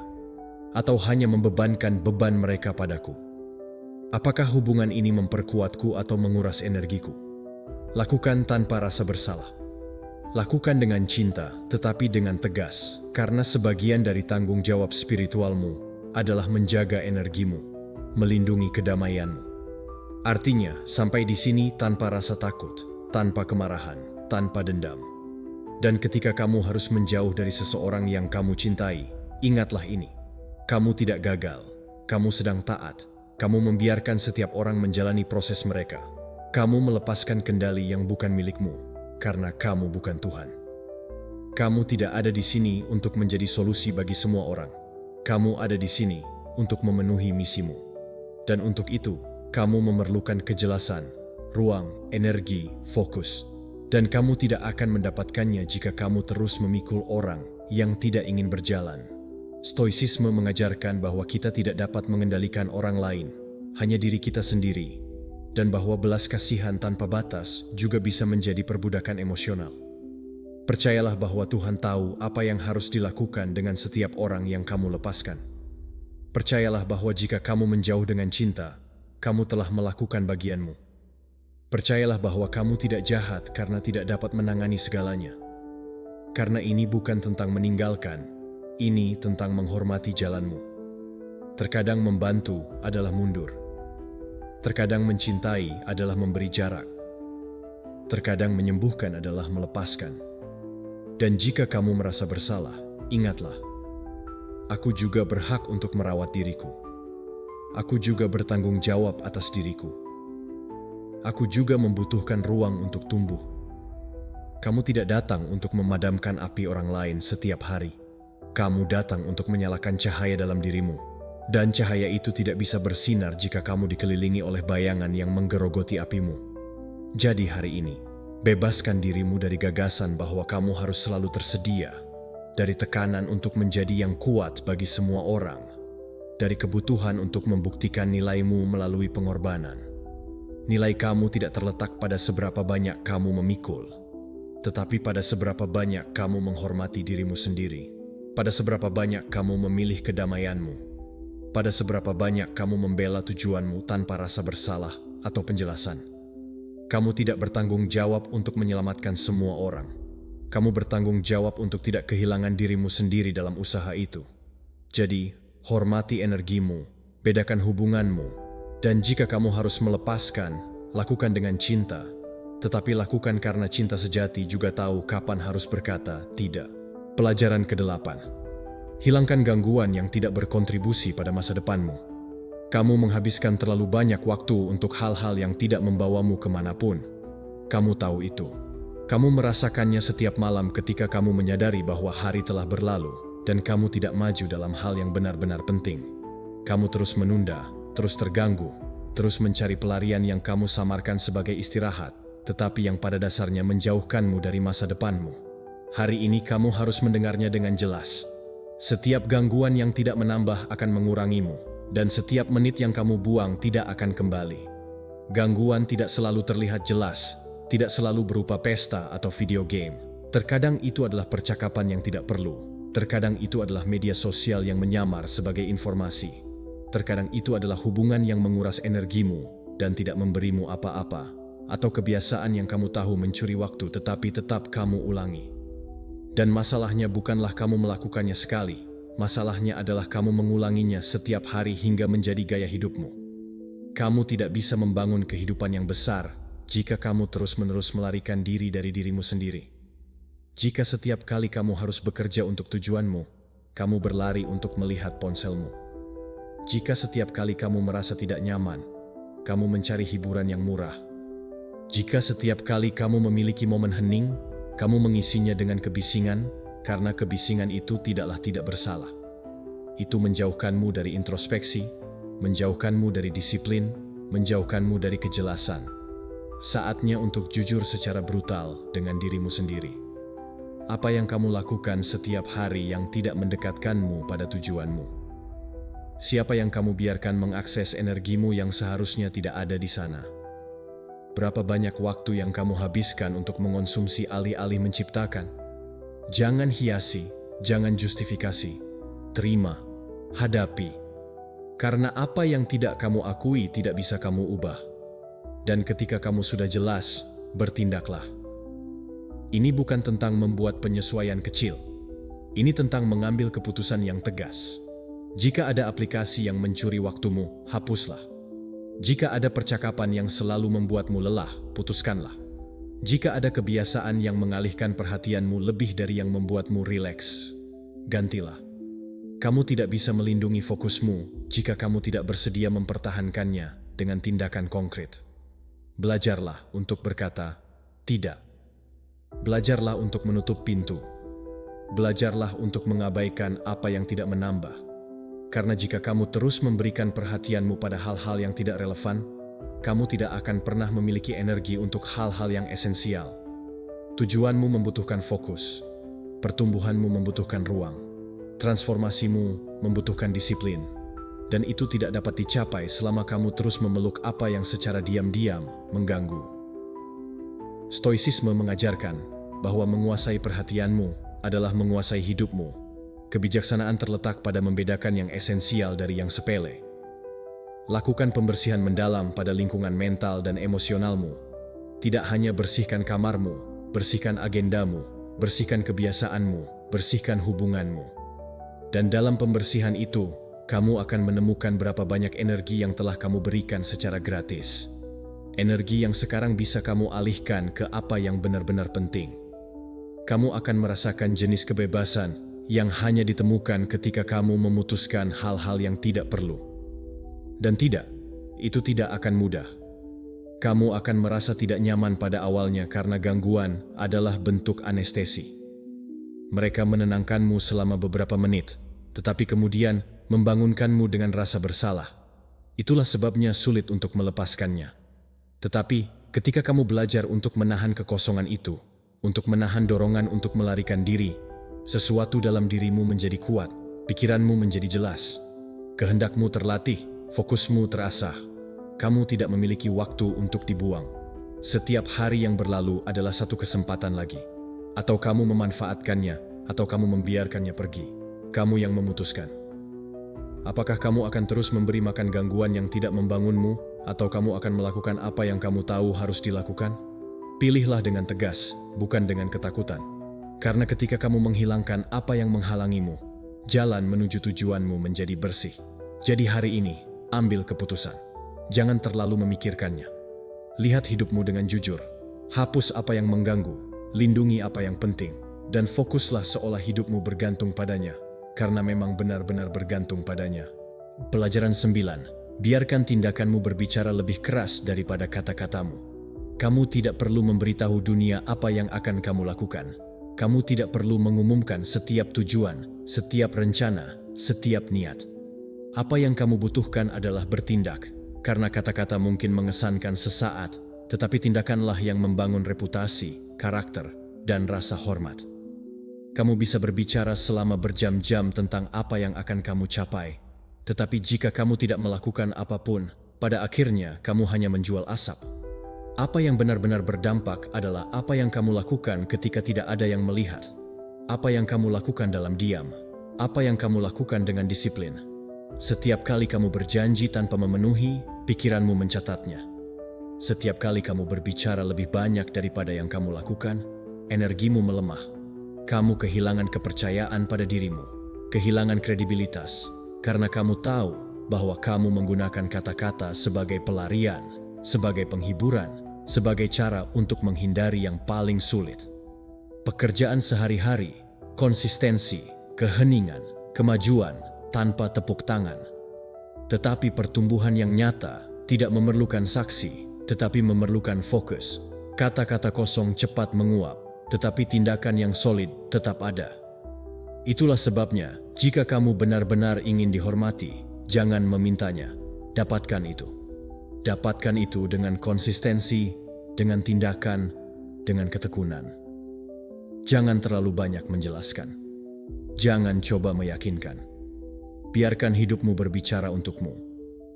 Atau hanya membebankan beban mereka padaku? Apakah hubungan ini memperkuatku atau menguras energiku? Lakukan tanpa rasa bersalah. Lakukan dengan cinta, tetapi dengan tegas, karena sebagian dari tanggung jawab spiritualmu adalah menjaga energimu, melindungi kedamaianmu. Artinya, sampai di sini tanpa rasa takut, tanpa kemarahan, tanpa dendam. Dan ketika kamu harus menjauh dari seseorang yang kamu cintai, ingatlah ini. Kamu tidak gagal, kamu sedang taat. Kamu membiarkan setiap orang menjalani proses mereka. Kamu melepaskan kendali yang bukan milikmu, karena kamu bukan Tuhan. Kamu tidak ada di sini untuk menjadi solusi bagi semua orang. Kamu ada di sini untuk memenuhi misimu. Dan untuk itu, kamu memerlukan kejelasan, ruang, energi, fokus. Dan kamu tidak akan mendapatkannya jika kamu terus memikul orang yang tidak ingin berjalan. Stoicisme mengajarkan bahwa kita tidak dapat mengendalikan orang lain, hanya diri kita sendiri. Dan bahwa belas kasihan tanpa batas juga bisa menjadi perbudakan emosional. Percayalah bahwa Tuhan tahu apa yang harus dilakukan dengan setiap orang yang kamu lepaskan. Percayalah bahwa jika kamu menjauh dengan cinta, kamu telah melakukan bagianmu. Percayalah bahwa kamu tidak jahat karena tidak dapat menangani segalanya. Karena ini bukan tentang meninggalkan, ini tentang menghormati jalanmu. Terkadang membantu adalah mundur. Terkadang mencintai adalah memberi jarak. Terkadang menyembuhkan adalah melepaskan. Dan jika kamu merasa bersalah, ingatlah, aku juga berhak untuk merawat diriku. Aku juga bertanggung jawab atas diriku. Aku juga membutuhkan ruang untuk tumbuh. Kamu tidak datang untuk memadamkan api orang lain setiap hari. Kamu datang untuk menyalakan cahaya dalam dirimu. Dan cahaya itu tidak bisa bersinar jika kamu dikelilingi oleh bayangan yang menggerogoti apimu. Jadi hari ini, bebaskan dirimu dari gagasan bahwa kamu harus selalu tersedia, dari tekanan untuk menjadi yang kuat bagi semua orang, dari kebutuhan untuk membuktikan nilaimu melalui pengorbanan. Nilai kamu tidak terletak pada seberapa banyak kamu memikul, tetapi pada seberapa banyak kamu menghormati dirimu sendiri, pada seberapa banyak kamu memilih kedamaianmu, pada seberapa banyak kamu membela tujuanmu tanpa rasa bersalah atau penjelasan. Kamu tidak bertanggung jawab untuk menyelamatkan semua orang. Kamu bertanggung jawab untuk tidak kehilangan dirimu sendiri dalam usaha itu. Jadi, hormati energimu, bedakan hubunganmu, dan jika kamu harus melepaskan, lakukan dengan cinta. Tetapi lakukan karena cinta sejati juga tahu kapan harus berkata tidak. Pelajaran ke-8. Hilangkan gangguan yang tidak berkontribusi pada masa depanmu. Kamu menghabiskan terlalu banyak waktu untuk hal-hal yang tidak membawamu kemanapun. Kamu tahu itu. Kamu merasakannya setiap malam ketika kamu menyadari bahwa hari telah berlalu dan kamu tidak maju dalam hal yang benar-benar penting. Kamu terus menunda, terus terganggu, terus mencari pelarian yang kamu samarkan sebagai istirahat, tetapi yang pada dasarnya menjauhkanmu dari masa depanmu. Hari ini kamu harus mendengarnya dengan jelas. Setiap gangguan yang tidak menambah akan mengurangimu, dan setiap menit yang kamu buang tidak akan kembali. Gangguan tidak selalu terlihat jelas, tidak selalu berupa pesta atau video game. Terkadang itu adalah percakapan yang tidak perlu. Terkadang itu adalah media sosial yang menyamar sebagai informasi. Terkadang itu adalah hubungan yang menguras energimu dan tidak memberimu apa-apa, atau kebiasaan yang kamu tahu mencuri waktu tetapi tetap kamu ulangi. Dan masalahnya bukanlah kamu melakukannya sekali, masalahnya adalah kamu mengulanginya setiap hari hingga menjadi gaya hidupmu. Kamu tidak bisa membangun kehidupan yang besar jika kamu terus-menerus melarikan diri dari dirimu sendiri. Jika setiap kali kamu harus bekerja untuk tujuanmu, kamu berlari untuk melihat ponselmu. Jika setiap kali kamu merasa tidak nyaman, kamu mencari hiburan yang murah. Jika setiap kali kamu memiliki momen hening, kamu mengisinya dengan kebisingan, karena kebisingan itu tidak bersalah. Itu menjauhkanmu dari introspeksi, menjauhkanmu dari disiplin, menjauhkanmu dari kejelasan. Saatnya untuk jujur secara brutal dengan dirimu sendiri. Apa yang kamu lakukan setiap hari yang tidak mendekatkanmu pada tujuanmu? Siapa yang kamu biarkan mengakses energimu yang seharusnya tidak ada di sana? Berapa banyak waktu yang kamu habiskan untuk mengonsumsi alih-alih menciptakan? Jangan hiasi, jangan justifikasi. Terima, hadapi. Karena apa yang tidak kamu akui tidak bisa kamu ubah. Dan ketika kamu sudah jelas, bertindaklah. Ini bukan tentang membuat penyesuaian kecil. Ini tentang mengambil keputusan yang tegas. Jika ada aplikasi yang mencuri waktumu, hapuslah. Jika ada percakapan yang selalu membuatmu lelah, putuskanlah. Jika ada kebiasaan yang mengalihkan perhatianmu lebih dari yang membuatmu rileks, gantilah. Kamu tidak bisa melindungi fokusmu jika kamu tidak bersedia mempertahankannya dengan tindakan konkret. Belajarlah untuk berkata, tidak. Belajarlah untuk menutup pintu. Belajarlah untuk mengabaikan apa yang tidak menambah. Karena jika kamu terus memberikan perhatianmu pada hal-hal yang tidak relevan, kamu tidak akan pernah memiliki energi untuk hal-hal yang esensial. Tujuanmu membutuhkan fokus. Pertumbuhanmu membutuhkan ruang. Transformasimu membutuhkan disiplin. Dan itu tidak dapat dicapai selama kamu terus memeluk apa yang secara diam-diam mengganggu. Stoicisme mengajarkan bahwa menguasai perhatianmu adalah menguasai hidupmu. Kebijaksanaan terletak pada membedakan yang esensial dari yang sepele. Lakukan pembersihan mendalam pada lingkungan mental dan emosionalmu. Tidak hanya bersihkan kamarmu, bersihkan agendamu, bersihkan kebiasaanmu, bersihkan hubunganmu. Dan dalam pembersihan itu, kamu akan menemukan berapa banyak energi yang telah kamu berikan secara gratis. Energi yang sekarang bisa kamu alihkan ke apa yang benar-benar penting. Kamu akan merasakan jenis kebebasan yang hanya ditemukan ketika kamu memutuskan hal-hal yang tidak perlu. Dan itu tidak akan mudah. Kamu akan merasa tidak nyaman pada awalnya karena gangguan adalah bentuk anestesi. Mereka menenangkanmu selama beberapa menit, tetapi kemudian membangunkanmu dengan rasa bersalah. Itulah sebabnya sulit untuk melepaskannya. Tetapi ketika kamu belajar untuk menahan kekosongan itu, untuk menahan dorongan untuk melarikan diri, sesuatu dalam dirimu menjadi kuat, pikiranmu menjadi jelas, kehendakmu terlatih, fokusmu terasah. Kamu tidak memiliki waktu untuk dibuang. Setiap hari yang berlalu adalah satu kesempatan lagi. Atau kamu memanfaatkannya, atau kamu membiarkannya pergi. Kamu yang memutuskan. Apakah kamu akan terus memberi makan gangguan yang tidak membangunmu, atau kamu akan melakukan apa yang kamu tahu harus dilakukan? Pilihlah dengan tegas, bukan dengan ketakutan. Karena ketika kamu menghilangkan apa yang menghalangimu, jalan menuju tujuanmu menjadi bersih. Jadi hari ini, ambil keputusan. Jangan terlalu memikirkannya. Lihat hidupmu dengan jujur. Hapus apa yang mengganggu, lindungi apa yang penting, dan fokuslah seolah hidupmu bergantung padanya, karena memang benar-benar bergantung padanya. Pelajaran 9. Biarkan tindakanmu berbicara lebih keras daripada kata-katamu. Kamu tidak perlu memberitahu dunia apa yang akan kamu lakukan. Kamu tidak perlu mengumumkan setiap tujuan, setiap rencana, setiap niat. Apa yang kamu butuhkan adalah bertindak, karena kata-kata mungkin mengesankan sesaat, tetapi tindakanlah yang membangun reputasi, karakter, dan rasa hormat. Kamu bisa berbicara selama berjam-jam tentang apa yang akan kamu capai, tetapi jika kamu tidak melakukan apapun, pada akhirnya kamu hanya menjual asap. Apa yang benar-benar berdampak adalah apa yang kamu lakukan ketika tidak ada yang melihat. Apa yang kamu lakukan dalam diam. Apa yang kamu lakukan dengan disiplin. Setiap kali kamu berjanji tanpa memenuhi, pikiranmu mencatatnya. Setiap kali kamu berbicara lebih banyak daripada yang kamu lakukan, energimu melemah. Kamu kehilangan kepercayaan pada dirimu, kehilangan kredibilitas, karena kamu tahu bahwa kamu menggunakan kata-kata sebagai pelarian, sebagai penghiburan, sebagai cara untuk menghindari yang paling sulit. Pekerjaan sehari-hari, konsistensi, keheningan, kemajuan tanpa tepuk tangan. Tetapi pertumbuhan yang nyata tidak memerlukan saksi, tetapi memerlukan fokus. Kata-kata kosong cepat menguap, tetapi tindakan yang solid tetap ada. Itulah sebabnya, jika kamu benar-benar ingin dihormati, jangan memintanya. Dapatkan itu. Dapatkan itu dengan konsistensi, dengan tindakan, dengan ketekunan. Jangan terlalu banyak menjelaskan. Jangan coba meyakinkan. Biarkan hidupmu berbicara untukmu.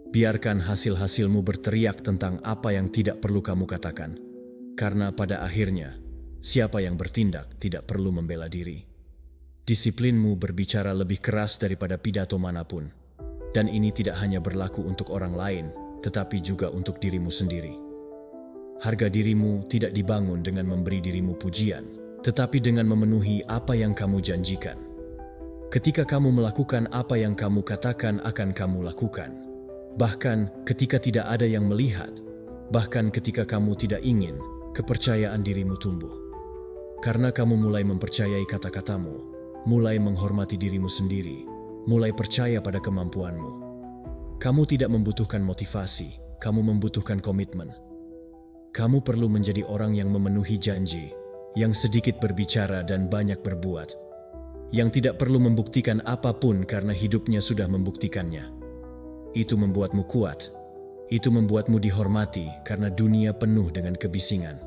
Biarkan hasil-hasilmu berteriak tentang apa yang tidak perlu kamu katakan. Karena pada akhirnya, siapa yang bertindak tidak perlu membela diri. Disiplinmu berbicara lebih keras daripada pidato manapun. Dan ini tidak hanya berlaku untuk orang lain, tetapi juga untuk dirimu sendiri. Harga dirimu tidak dibangun dengan memberi dirimu pujian, tetapi dengan memenuhi apa yang kamu janjikan. Ketika kamu melakukan apa yang kamu katakan akan kamu lakukan, bahkan ketika tidak ada yang melihat, bahkan ketika kamu tidak ingin, kepercayaan dirimu tumbuh. Karena kamu mulai mempercayai kata-katamu, mulai menghormati dirimu sendiri, mulai percaya pada kemampuanmu. Kamu tidak membutuhkan motivasi, kamu membutuhkan komitmen. Kamu perlu menjadi orang yang memenuhi janji, yang sedikit berbicara dan banyak berbuat, yang tidak perlu membuktikan apapun karena hidupnya sudah membuktikannya. Itu membuatmu kuat. Itu membuatmu dihormati karena dunia penuh dengan kebisingan.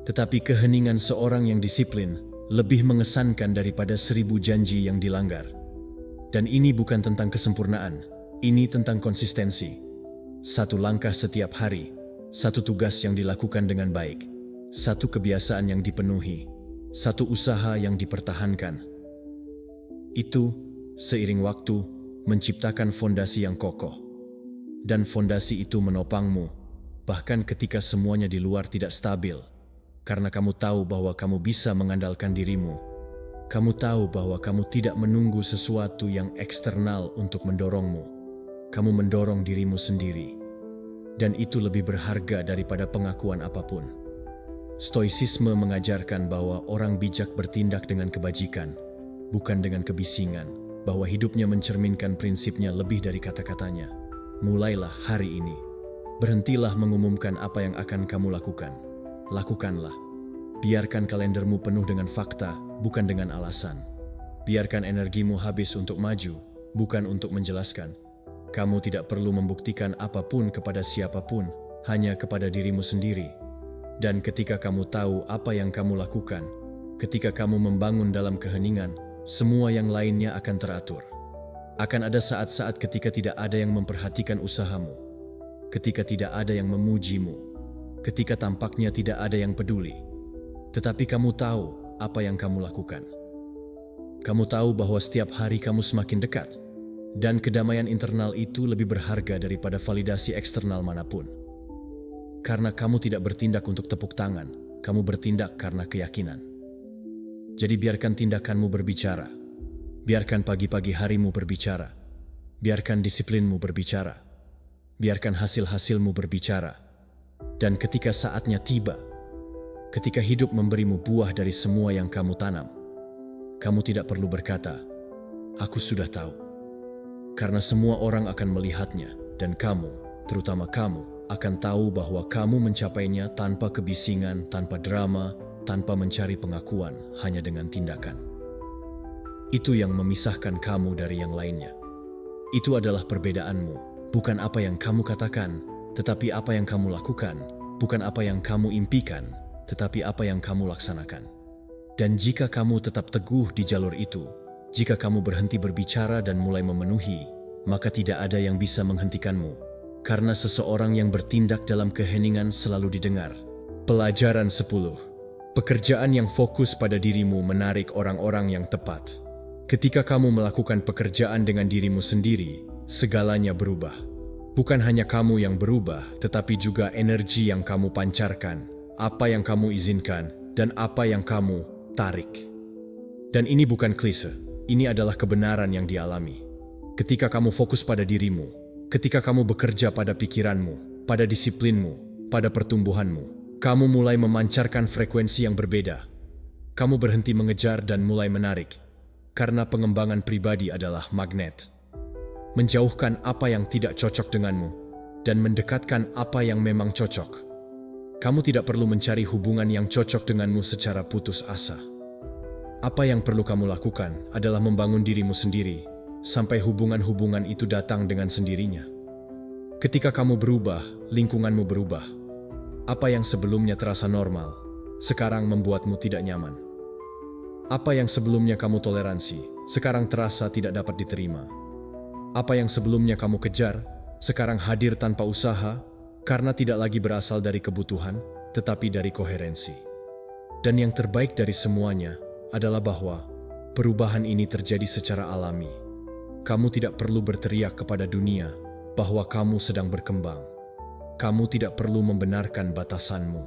Tetapi keheningan seorang yang disiplin lebih mengesankan daripada 1000 janji yang dilanggar. Dan ini bukan tentang kesempurnaan, ini tentang konsistensi. Satu langkah setiap hari, satu tugas yang dilakukan dengan baik, satu kebiasaan yang dipenuhi, satu usaha yang dipertahankan. Itu, seiring waktu, menciptakan fondasi yang kokoh. Dan fondasi itu menopangmu, bahkan ketika semuanya di luar tidak stabil. Karena kamu tahu bahwa kamu bisa mengandalkan dirimu. Kamu tahu bahwa kamu tidak menunggu sesuatu yang eksternal untuk mendorongmu. Kamu mendorong dirimu sendiri. Dan itu lebih berharga daripada pengakuan apapun. Stoicisme mengajarkan bahwa orang bijak bertindak dengan kebajikan, bukan dengan kebisingan, bahwa hidupnya mencerminkan prinsipnya lebih dari kata-katanya. Mulailah hari ini. Berhentilah mengumumkan apa yang akan kamu lakukan. Lakukanlah. Biarkan kalendermu penuh dengan fakta, bukan dengan alasan. Biarkan energimu habis untuk maju, bukan untuk menjelaskan. Kamu tidak perlu membuktikan apapun kepada siapapun, hanya kepada dirimu sendiri. Dan ketika kamu tahu apa yang kamu lakukan, ketika kamu membangun dalam keheningan, semua yang lainnya akan teratur. Akan ada saat-saat ketika tidak ada yang memperhatikan usahamu, ketika tidak ada yang memujimu, ketika tampaknya tidak ada yang peduli. Tetapi kamu tahu apa yang kamu lakukan. Kamu tahu bahwa setiap hari kamu semakin dekat, dan kedamaian internal itu lebih berharga daripada validasi eksternal manapun. Karena kamu tidak bertindak untuk tepuk tangan, kamu bertindak karena keyakinan. Jadi biarkan tindakanmu berbicara. Biarkan pagi-pagi harimu berbicara. Biarkan disiplinmu berbicara. Biarkan hasil-hasilmu berbicara. Dan ketika saatnya tiba, ketika hidup memberimu buah dari semua yang kamu tanam, kamu tidak perlu berkata, "Aku sudah tahu." Karena semua orang akan melihatnya, dan kamu, terutama kamu, akan tahu bahwa kamu mencapainya tanpa kebisingan, tanpa drama, tanpa mencari pengakuan, hanya dengan tindakan. Itu yang memisahkan kamu dari yang lainnya. Itu adalah perbedaanmu, bukan apa yang kamu katakan, tetapi apa yang kamu lakukan, bukan apa yang kamu impikan, tetapi apa yang kamu laksanakan. Dan jika kamu tetap teguh di jalur itu, jika kamu berhenti berbicara dan mulai memenuhi, maka tidak ada yang bisa menghentikanmu, karena seseorang yang bertindak dalam keheningan selalu didengar. Pelajaran 10. Pekerjaan yang fokus pada dirimu menarik orang-orang yang tepat. Ketika kamu melakukan pekerjaan dengan dirimu sendiri, segalanya berubah. Bukan hanya kamu yang berubah, tetapi juga energi yang kamu pancarkan, apa yang kamu izinkan, dan apa yang kamu tarik. Dan ini bukan klise, ini adalah kebenaran yang dialami. Ketika kamu fokus pada dirimu, ketika kamu bekerja pada pikiranmu, pada disiplinmu, pada pertumbuhanmu, kamu mulai memancarkan frekuensi yang berbeda. Kamu berhenti mengejar dan mulai menarik, karena pengembangan pribadi adalah magnet. menjauhkan apa yang tidak cocok denganmu, dan mendekatkan apa yang memang cocok. Kamu tidak perlu mencari hubungan yang cocok denganmu secara putus asa. Apa yang perlu kamu lakukan adalah membangun dirimu sendiri, sampai hubungan-hubungan itu datang dengan sendirinya. Ketika kamu berubah, lingkunganmu berubah. Apa yang sebelumnya terasa normal, sekarang membuatmu tidak nyaman. Apa yang sebelumnya kamu toleransi, sekarang terasa tidak dapat diterima. Apa yang sebelumnya kamu kejar, sekarang hadir tanpa usaha, karena tidak lagi berasal dari kebutuhan, tetapi dari koherensi. Dan yang terbaik dari semuanya adalah bahwa perubahan ini terjadi secara alami. Kamu tidak perlu berteriak kepada dunia bahwa kamu sedang berkembang. Kamu tidak perlu membenarkan batasanmu.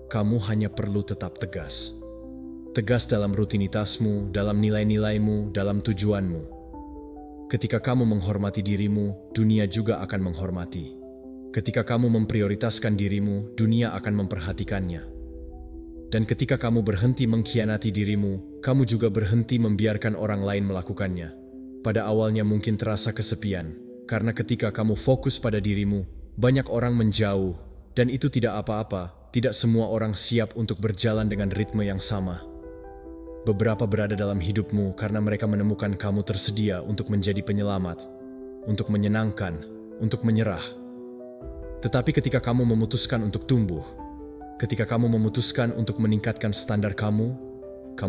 Kamu hanya perlu tetap tegas. Tegas dalam rutinitasmu, dalam nilai-nilaimu, dalam tujuanmu. Ketika kamu menghormati dirimu, dunia juga akan menghormati. Ketika kamu memprioritaskan dirimu, dunia akan memperhatikannya. Dan ketika kamu berhenti mengkhianati dirimu, kamu juga berhenti membiarkan orang lain melakukannya. Pada awalnya mungkin terasa kesepian, karena ketika kamu fokus pada dirimu, banyak orang menjauh, dan itu tidak apa-apa. Tidak semua orang siap untuk berjalan dengan ritme yang sama. Beberapa berada dalam hidupmu karena mereka menemukan kamu tersedia untuk menjadi penyelamat, untuk menyenangkan, untuk menyerah. Tetapi ketika kamu memutuskan untuk tumbuh, ketika kamu memutuskan untuk meningkatkan standar kamu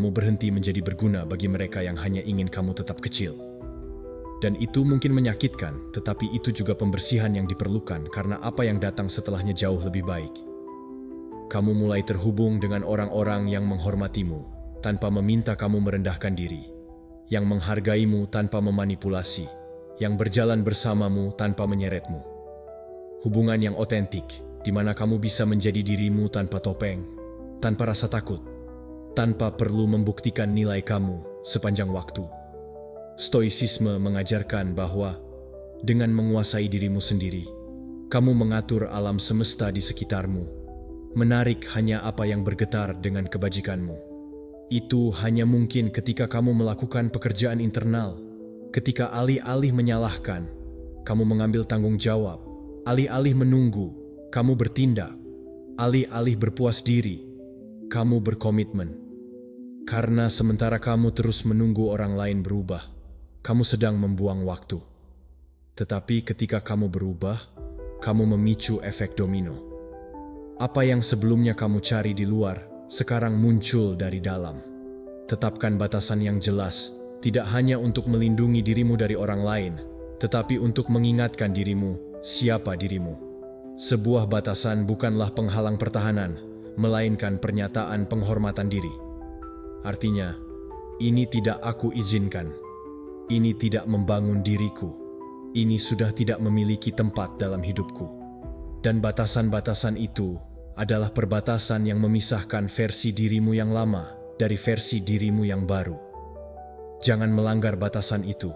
berhenti menjadi berguna bagi mereka yang hanya ingin kamu tetap kecil. Dan itu mungkin menyakitkan, tetapi itu juga pembersihan yang diperlukan karena apa yang datang setelahnya jauh lebih baik. Kamu mulai terhubung dengan orang-orang yang menghormatimu tanpa meminta kamu merendahkan diri, yang menghargaimu tanpa memanipulasi, yang berjalan bersamamu tanpa menyeretmu. Hubungan yang otentik, di mana kamu bisa menjadi dirimu tanpa topeng, tanpa rasa takut, tanpa perlu membuktikan nilai kamu sepanjang waktu. Stoicisme mengajarkan bahwa dengan menguasai dirimu sendiri, kamu mengatur alam semesta di sekitarmu, menarik hanya apa yang bergetar dengan kebajikanmu. Itu hanya mungkin ketika kamu melakukan pekerjaan internal, ketika alih-alih menyalahkan, kamu mengambil tanggung jawab. Alih-alih menunggu, kamu bertindak. Alih-alih berpuas diri, kamu berkomitmen. Karena sementara kamu terus menunggu orang lain berubah, kamu sedang membuang waktu. Tetapi ketika kamu berubah, kamu memicu efek domino. Apa yang sebelumnya kamu cari di luar, sekarang muncul dari dalam. Tetapkan batasan yang jelas, tidak hanya untuk melindungi dirimu dari orang lain, tetapi untuk mengingatkan dirimu siapa dirimu. Sebuah batasan bukanlah penghalang pertahanan, melainkan pernyataan penghormatan diri. Artinya, ini tidak aku izinkan. Ini tidak membangun diriku. Ini sudah tidak memiliki tempat dalam hidupku. Dan batasan-batasan itu adalah perbatasan yang memisahkan versi dirimu yang lama dari versi dirimu yang baru. Jangan melanggar batasan itu.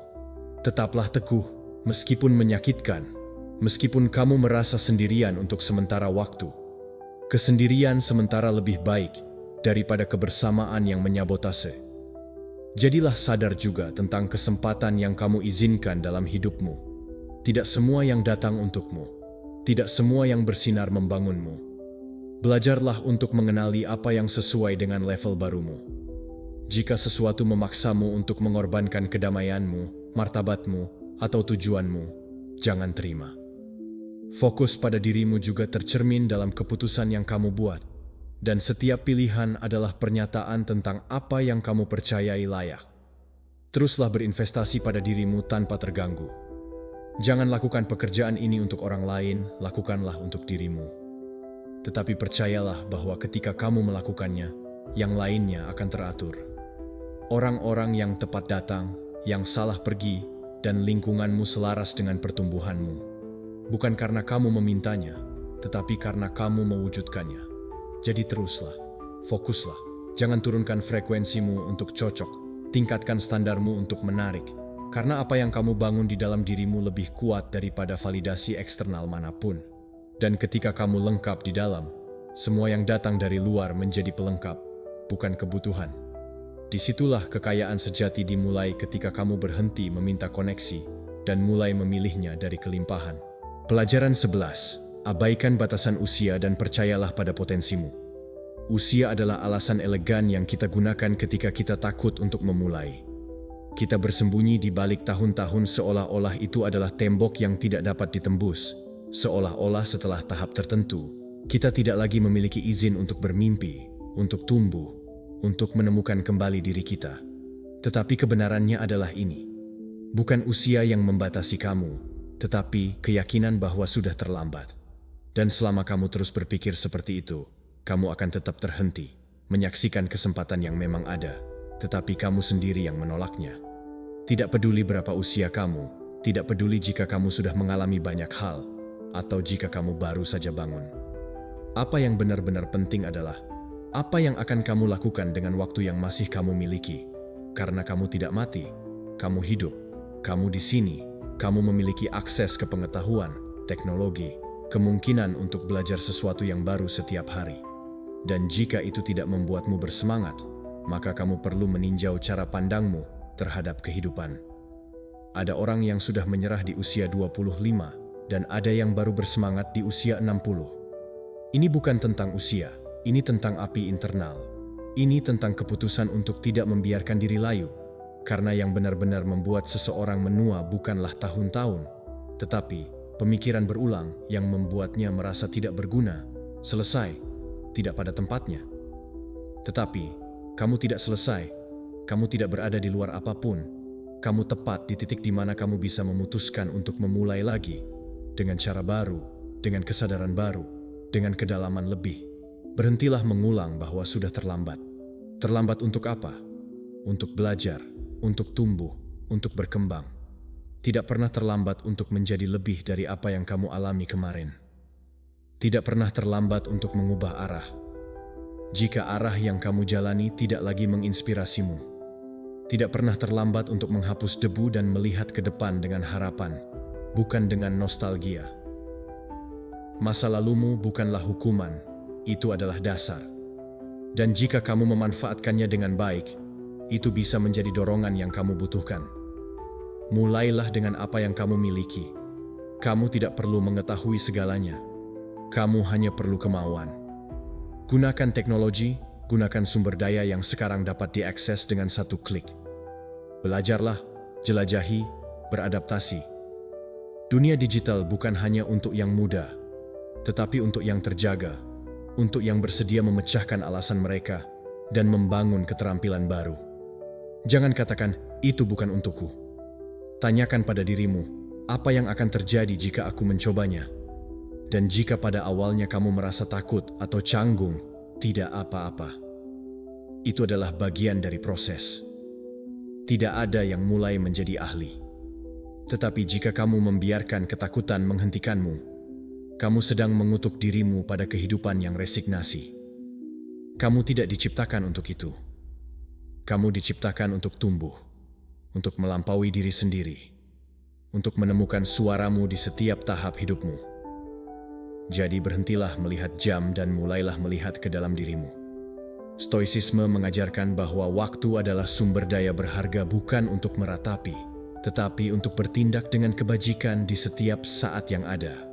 Tetaplah teguh, meskipun menyakitkan. Meskipun kamu merasa sendirian untuk sementara waktu, kesendirian sementara lebih baik daripada kebersamaan yang menyabotase. Jadilah sadar juga tentang kesempatan yang kamu izinkan dalam hidupmu. Tidak semua yang datang untukmu, tidak semua yang bersinar membangunmu. Belajarlah untuk mengenali apa yang sesuai dengan level barumu. Jika sesuatu memaksamu untuk mengorbankan kedamaianmu, martabatmu, atau tujuanmu, jangan terima. Fokus pada dirimu juga tercermin dalam keputusan yang kamu buat, dan setiap pilihan adalah pernyataan tentang apa yang kamu percayai layak. Teruslah berinvestasi pada dirimu tanpa terganggu. Jangan lakukan pekerjaan ini untuk orang lain, lakukanlah untuk dirimu. Tetapi percayalah bahwa ketika kamu melakukannya, yang lainnya akan teratur. Orang-orang yang tepat datang, yang salah pergi, dan lingkunganmu selaras dengan pertumbuhanmu. Bukan karena kamu memintanya, tetapi karena kamu mewujudkannya. Jadi teruslah, fokuslah. Jangan turunkan frekuensimu untuk cocok, tingkatkan standarmu untuk menarik. Karena apa yang kamu bangun di dalam dirimu lebih kuat daripada validasi eksternal manapun. Dan ketika kamu lengkap di dalam, semua yang datang dari luar menjadi pelengkap, bukan kebutuhan. Disitulah kekayaan sejati dimulai ketika kamu berhenti meminta koneksi, dan mulai memilihnya dari kelimpahan. Pelajaran 11. Abaikan batasan usia dan percayalah pada potensimu. Usia adalah alasan elegan yang kita gunakan ketika kita takut untuk memulai. Kita bersembunyi di balik tahun-tahun seolah-olah itu adalah tembok yang tidak dapat ditembus. Seolah-olah setelah tahap tertentu, kita tidak lagi memiliki izin untuk bermimpi, untuk tumbuh, untuk menemukan kembali diri kita. Tetapi kebenarannya adalah ini. Bukan usia yang membatasi kamu, tetapi keyakinan bahwa sudah terlambat. Dan selama kamu terus berpikir seperti itu, kamu akan tetap terhenti, menyaksikan kesempatan yang memang ada, tetapi kamu sendiri yang menolaknya. Tidak peduli berapa usia kamu, tidak peduli jika kamu sudah mengalami banyak hal, atau jika kamu baru saja bangun. Apa yang benar-benar penting adalah, apa yang akan kamu lakukan dengan waktu yang masih kamu miliki. Karena kamu tidak mati, kamu hidup, kamu di sini, kamu memiliki akses ke pengetahuan, teknologi, kemungkinan untuk belajar sesuatu yang baru setiap hari. Dan jika itu tidak membuatmu bersemangat, maka kamu perlu meninjau cara pandangmu terhadap kehidupan. Ada orang yang sudah menyerah di usia 25 dan ada yang baru bersemangat di usia 60. Ini bukan tentang usia, ini tentang api internal. Ini tentang keputusan untuk tidak membiarkan diri layu. Karena yang benar-benar membuat seseorang menua bukanlah tahun-tahun, tetapi pemikiran berulang yang membuatnya merasa tidak berguna, selesai, tidak pada tempatnya. Tetapi, kamu tidak selesai, kamu tidak berada di luar apapun, kamu tepat di titik di mana kamu bisa memutuskan untuk memulai lagi, dengan cara baru, dengan kesadaran baru, dengan kedalaman lebih. Berhentilah mengulang bahwa sudah terlambat. Terlambat untuk apa? Untuk belajar, untuk tumbuh, untuk berkembang. Tidak pernah terlambat untuk menjadi lebih dari apa yang kamu alami kemarin. Tidak pernah terlambat untuk mengubah arah. Jika arah yang kamu jalani tidak lagi menginspirasimu, tidak pernah terlambat untuk menghapus debu dan melihat ke depan dengan harapan, bukan dengan nostalgia. Masa lalumu bukanlah hukuman, itu adalah dasar. Dan jika kamu memanfaatkannya dengan baik, itu bisa menjadi dorongan yang kamu butuhkan. Mulailah dengan apa yang kamu miliki. Kamu tidak perlu mengetahui segalanya. Kamu hanya perlu kemauan. Gunakan teknologi, gunakan sumber daya yang sekarang dapat diakses dengan satu klik. Belajarlah, jelajahi, beradaptasi. Dunia digital bukan hanya untuk yang muda, tetapi untuk yang terjaga, untuk yang bersedia memecahkan alasan mereka dan membangun keterampilan baru. Jangan katakan, itu bukan untukku. Tanyakan pada dirimu, apa yang akan terjadi jika aku mencobanya? Dan jika pada awalnya kamu merasa takut atau canggung, tidak apa-apa. Itu adalah bagian dari proses. Tidak ada yang mulai menjadi ahli. Tetapi jika kamu membiarkan ketakutan menghentikanmu, kamu sedang mengutuk dirimu pada kehidupan yang resignasi. Kamu tidak diciptakan untuk itu. Kamu diciptakan untuk tumbuh, untuk melampaui diri sendiri, untuk menemukan suaramu di setiap tahap hidupmu. Jadi berhentilah melihat jam dan mulailah melihat ke dalam dirimu. Stoicisme mengajarkan bahwa waktu adalah sumber daya berharga bukan untuk meratapi, tetapi untuk bertindak dengan kebajikan di setiap saat yang ada,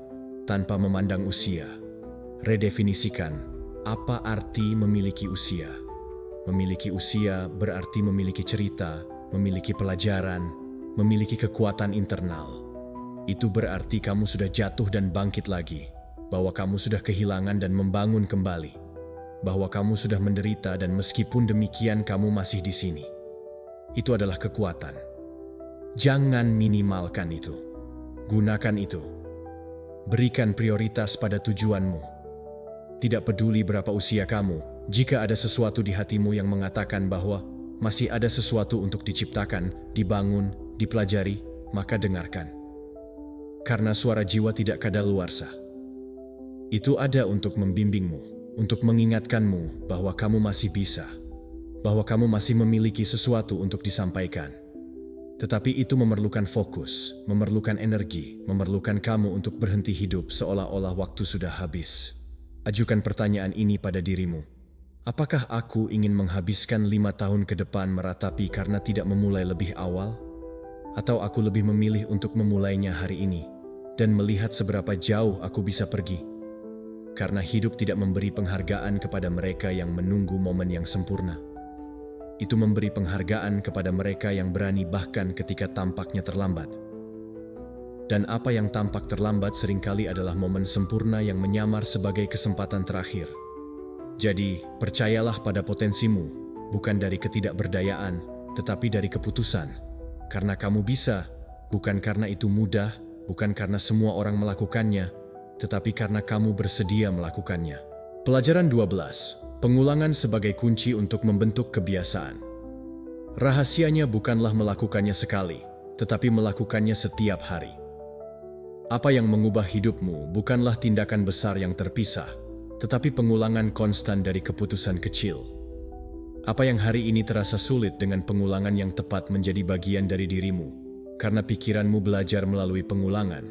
tanpa memandang usia. Redefinisikan, apa arti memiliki usia? Memiliki usia berarti memiliki cerita, memiliki pelajaran, memiliki kekuatan internal. Itu berarti kamu sudah jatuh dan bangkit lagi. Bahwa kamu sudah kehilangan dan membangun kembali, bahwa kamu sudah menderita dan meskipun demikian kamu masih di sini. Itu adalah kekuatan. Jangan minimalkan itu. Gunakan itu. Berikan prioritas pada tujuanmu. Tidak peduli berapa usia kamu, jika ada sesuatu di hatimu yang mengatakan bahwa masih ada sesuatu untuk diciptakan, dibangun, dipelajari, maka dengarkan. Karena suara jiwa tidak kadaluarsa. Itu ada untuk membimbingmu, untuk mengingatkanmu bahwa kamu masih bisa, bahwa kamu masih memiliki sesuatu untuk disampaikan. Tetapi itu memerlukan fokus, memerlukan energi, memerlukan kamu untuk berhenti hidup seolah-olah waktu sudah habis. Ajukan pertanyaan ini pada dirimu. Apakah aku ingin menghabiskan 5 tahun ke depan meratapi karena tidak memulai lebih awal? Atau aku lebih memilih untuk memulainya hari ini dan melihat seberapa jauh aku bisa pergi? Karena hidup tidak memberi penghargaan kepada mereka yang menunggu momen yang sempurna. Itu memberi penghargaan kepada mereka yang berani bahkan ketika tampaknya terlambat. Dan apa yang tampak terlambat seringkali adalah momen sempurna yang menyamar sebagai kesempatan terakhir. Jadi, percayalah pada potensimu, bukan dari ketidakberdayaan, tetapi dari keputusan. Karena kamu bisa, bukan karena itu mudah, bukan karena semua orang melakukannya, tetapi karena kamu bersedia melakukannya. Pelajaran 12. Pengulangan sebagai kunci untuk membentuk kebiasaan. Rahasianya bukanlah melakukannya sekali, tetapi melakukannya setiap hari. Apa yang mengubah hidupmu bukanlah tindakan besar yang terpisah, tetapi pengulangan konstan dari keputusan kecil. Apa yang hari ini terasa sulit dengan pengulangan yang tepat menjadi bagian dari dirimu, karena pikiranmu belajar melalui pengulangan.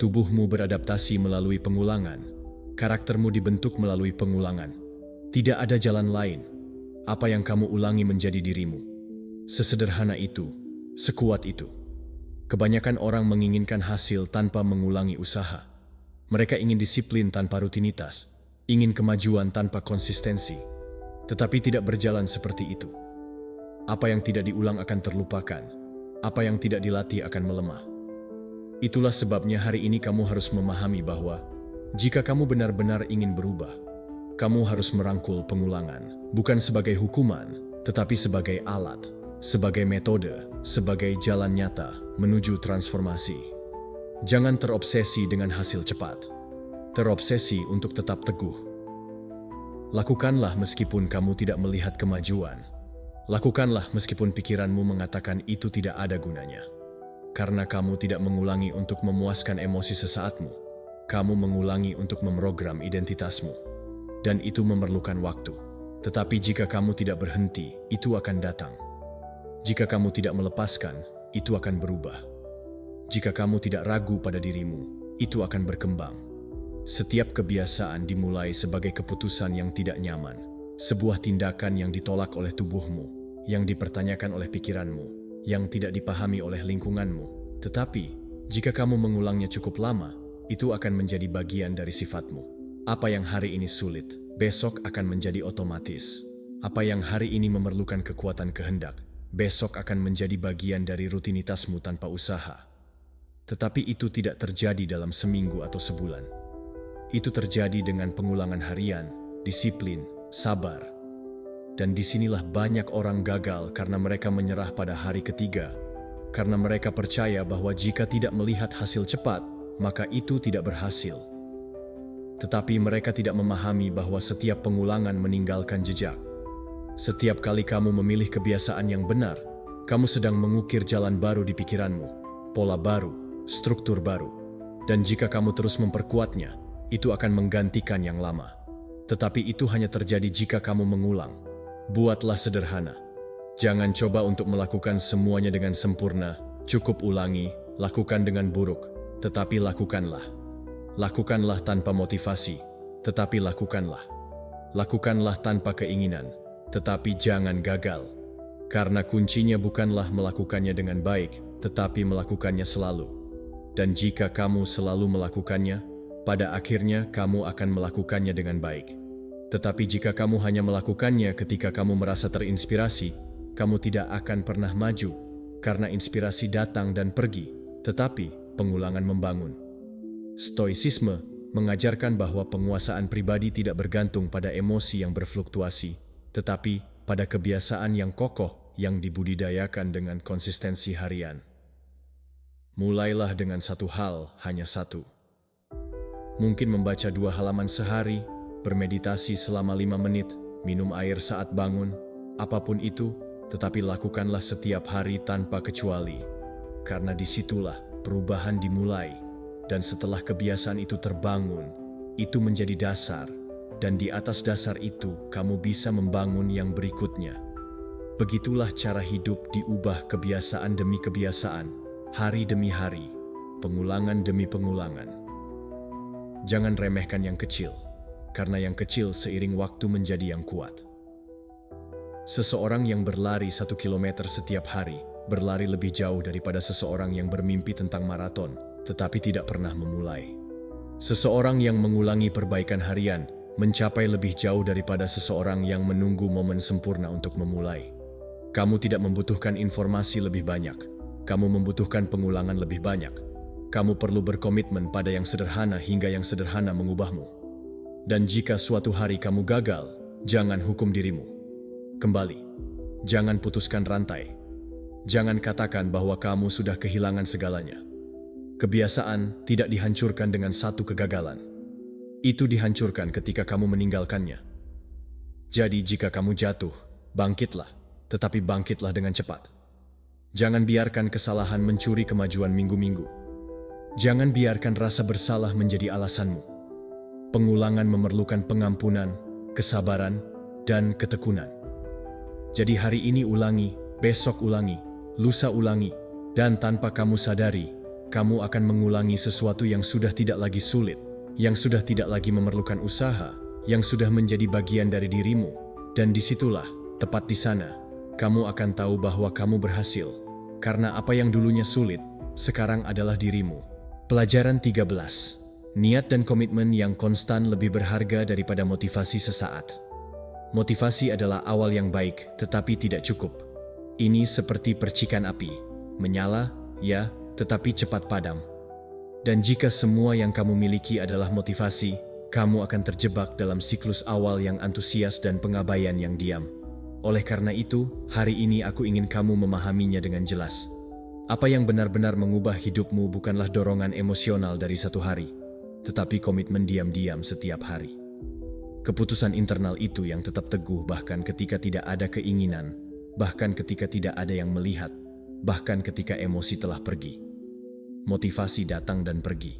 Tubuhmu beradaptasi melalui pengulangan. Karaktermu dibentuk melalui pengulangan. Tidak ada jalan lain. Apa yang kamu ulangi menjadi dirimu. Sesederhana itu, sekuat itu. Kebanyakan orang menginginkan hasil tanpa mengulangi usaha. Mereka ingin disiplin tanpa rutinitas, ingin kemajuan tanpa konsistensi. Tetapi tidak berjalan seperti itu. Apa yang tidak diulang akan terlupakan. Apa yang tidak dilatih akan melemah. Itulah sebabnya hari ini kamu harus memahami bahwa jika kamu benar-benar ingin berubah, kamu harus merangkul pengulangan, bukan sebagai hukuman, tetapi sebagai alat, sebagai metode, sebagai jalan nyata menuju transformasi. Jangan terobsesi dengan hasil cepat. Terobsesi untuk tetap teguh. Lakukanlah meskipun kamu tidak melihat kemajuan. Lakukanlah meskipun pikiranmu mengatakan itu tidak ada gunanya. Karena kamu tidak mengulangi untuk memuaskan emosi sesaatmu. Kamu mengulangi untuk memprogram identitasmu. Dan itu memerlukan waktu. Tetapi jika kamu tidak berhenti, itu akan datang. Jika kamu tidak melepaskan, itu akan berubah. Jika kamu tidak ragu pada dirimu, itu akan berkembang. Setiap kebiasaan dimulai sebagai keputusan yang tidak nyaman, sebuah tindakan yang ditolak oleh tubuhmu, yang dipertanyakan oleh pikiranmu, yang tidak dipahami oleh lingkunganmu. Tetapi, jika kamu mengulangnya cukup lama, itu akan menjadi bagian dari sifatmu. Apa yang hari ini sulit, besok akan menjadi otomatis. Apa yang hari ini memerlukan kekuatan kehendak, besok akan menjadi bagian dari rutinitasmu tanpa usaha. Tetapi itu tidak terjadi dalam seminggu atau sebulan. Itu terjadi dengan pengulangan harian, disiplin, sabar. Dan disinilah banyak orang gagal karena mereka menyerah pada hari ketiga. Karena mereka percaya bahwa jika tidak melihat hasil cepat, maka itu tidak berhasil. Tetapi mereka tidak memahami bahwa setiap pengulangan meninggalkan jejak. Setiap kali kamu memilih kebiasaan yang benar, kamu sedang mengukir jalan baru di pikiranmu, pola baru, struktur baru. Dan jika kamu terus memperkuatnya, itu akan menggantikan yang lama. Tetapi itu hanya terjadi jika kamu mengulang. Buatlah sederhana. Jangan coba untuk melakukan semuanya dengan sempurna, cukup ulangi, lakukan dengan buruk, tetapi lakukanlah. Lakukanlah tanpa motivasi, tetapi lakukanlah. Lakukanlah tanpa keinginan, tetapi jangan gagal. Karena kuncinya bukanlah melakukannya dengan baik, tetapi melakukannya selalu. Dan jika kamu selalu melakukannya, pada akhirnya kamu akan melakukannya dengan baik. Tetapi jika kamu hanya melakukannya ketika kamu merasa terinspirasi, kamu tidak akan pernah maju, karena inspirasi datang dan pergi, tetapi pengulangan membangun. Stoicisme mengajarkan bahwa penguasaan pribadi tidak bergantung pada emosi yang berfluktuasi, tetapi pada kebiasaan yang kokoh yang dibudidayakan dengan konsistensi harian. Mulailah dengan satu hal, hanya satu. Mungkin membaca 2 halaman sehari, bermeditasi selama 5 menit, minum air saat bangun, apapun itu, tetapi lakukanlah setiap hari tanpa kecuali. Karena disitulah perubahan dimulai, dan setelah kebiasaan itu terbangun, itu menjadi dasar. Dan di atas dasar itu, kamu bisa membangun yang berikutnya. Begitulah cara hidup diubah kebiasaan demi kebiasaan, hari demi hari, pengulangan demi pengulangan. Jangan remehkan yang kecil, karena yang kecil seiring waktu menjadi yang kuat. Seseorang yang berlari 1 kilometer setiap hari berlari lebih jauh daripada seseorang yang bermimpi tentang maraton, tetapi tidak pernah memulai. Seseorang yang mengulangi perbaikan harian mencapai lebih jauh daripada seseorang yang menunggu momen sempurna untuk memulai. Kamu tidak membutuhkan informasi lebih banyak. Kamu membutuhkan pengulangan lebih banyak. Kamu perlu berkomitmen pada yang sederhana hingga yang sederhana mengubahmu. Dan jika suatu hari kamu gagal, jangan hukum dirimu. Kembali. Jangan putuskan rantai. Jangan katakan bahwa kamu sudah kehilangan segalanya. Kebiasaan tidak dihancurkan dengan satu kegagalan. Itu dihancurkan ketika kamu meninggalkannya. Jadi jika kamu jatuh, bangkitlah, tetapi bangkitlah dengan cepat. Jangan biarkan kesalahan mencuri kemajuan minggu-minggu. Jangan biarkan rasa bersalah menjadi alasanmu. Pengulangan memerlukan pengampunan, kesabaran, dan ketekunan. Jadi hari ini ulangi, besok ulangi, lusa ulangi, dan tanpa kamu sadari, kamu akan mengulangi sesuatu yang sudah tidak lagi sulit, yang sudah tidak lagi memerlukan usaha, yang sudah menjadi bagian dari dirimu. Dan disitulah, tepat di sana, kamu akan tahu bahwa kamu berhasil. Karena apa yang dulunya sulit, sekarang adalah dirimu. Pelajaran 13. Niat dan komitmen yang konstan lebih berharga daripada motivasi sesaat. Motivasi adalah awal yang baik, tetapi tidak cukup. Ini seperti percikan api, menyala, ya, tetapi cepat padam. Dan jika semua yang kamu miliki adalah motivasi, kamu akan terjebak dalam siklus awal yang antusias dan pengabaian yang diam. Oleh karena itu, hari ini aku ingin kamu memahaminya dengan jelas. Apa yang benar-benar mengubah hidupmu bukanlah dorongan emosional dari satu hari, tetapi komitmen diam-diam setiap hari. Keputusan internal itu yang tetap teguh bahkan ketika tidak ada keinginan, bahkan ketika tidak ada yang melihat, bahkan ketika emosi telah pergi. Motivasi datang dan pergi.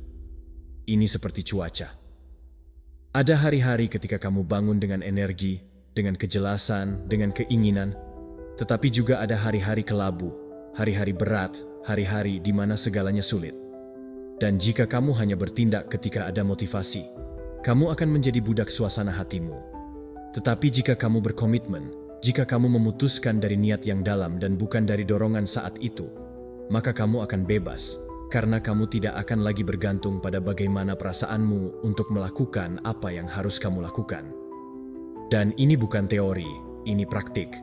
Ini seperti cuaca. Ada hari-hari ketika kamu bangun dengan energi, dengan kejelasan, dengan keinginan, tetapi juga ada hari-hari kelabu, hari-hari berat, hari-hari di mana segalanya sulit. Dan jika kamu hanya bertindak ketika ada motivasi, kamu akan menjadi budak suasana hatimu. Tetapi jika kamu berkomitmen, jika kamu memutuskan dari niat yang dalam dan bukan dari dorongan saat itu, maka kamu akan bebas, karena kamu tidak akan lagi bergantung pada bagaimana perasaanmu untuk melakukan apa yang harus kamu lakukan. Dan ini bukan teori, ini praktik.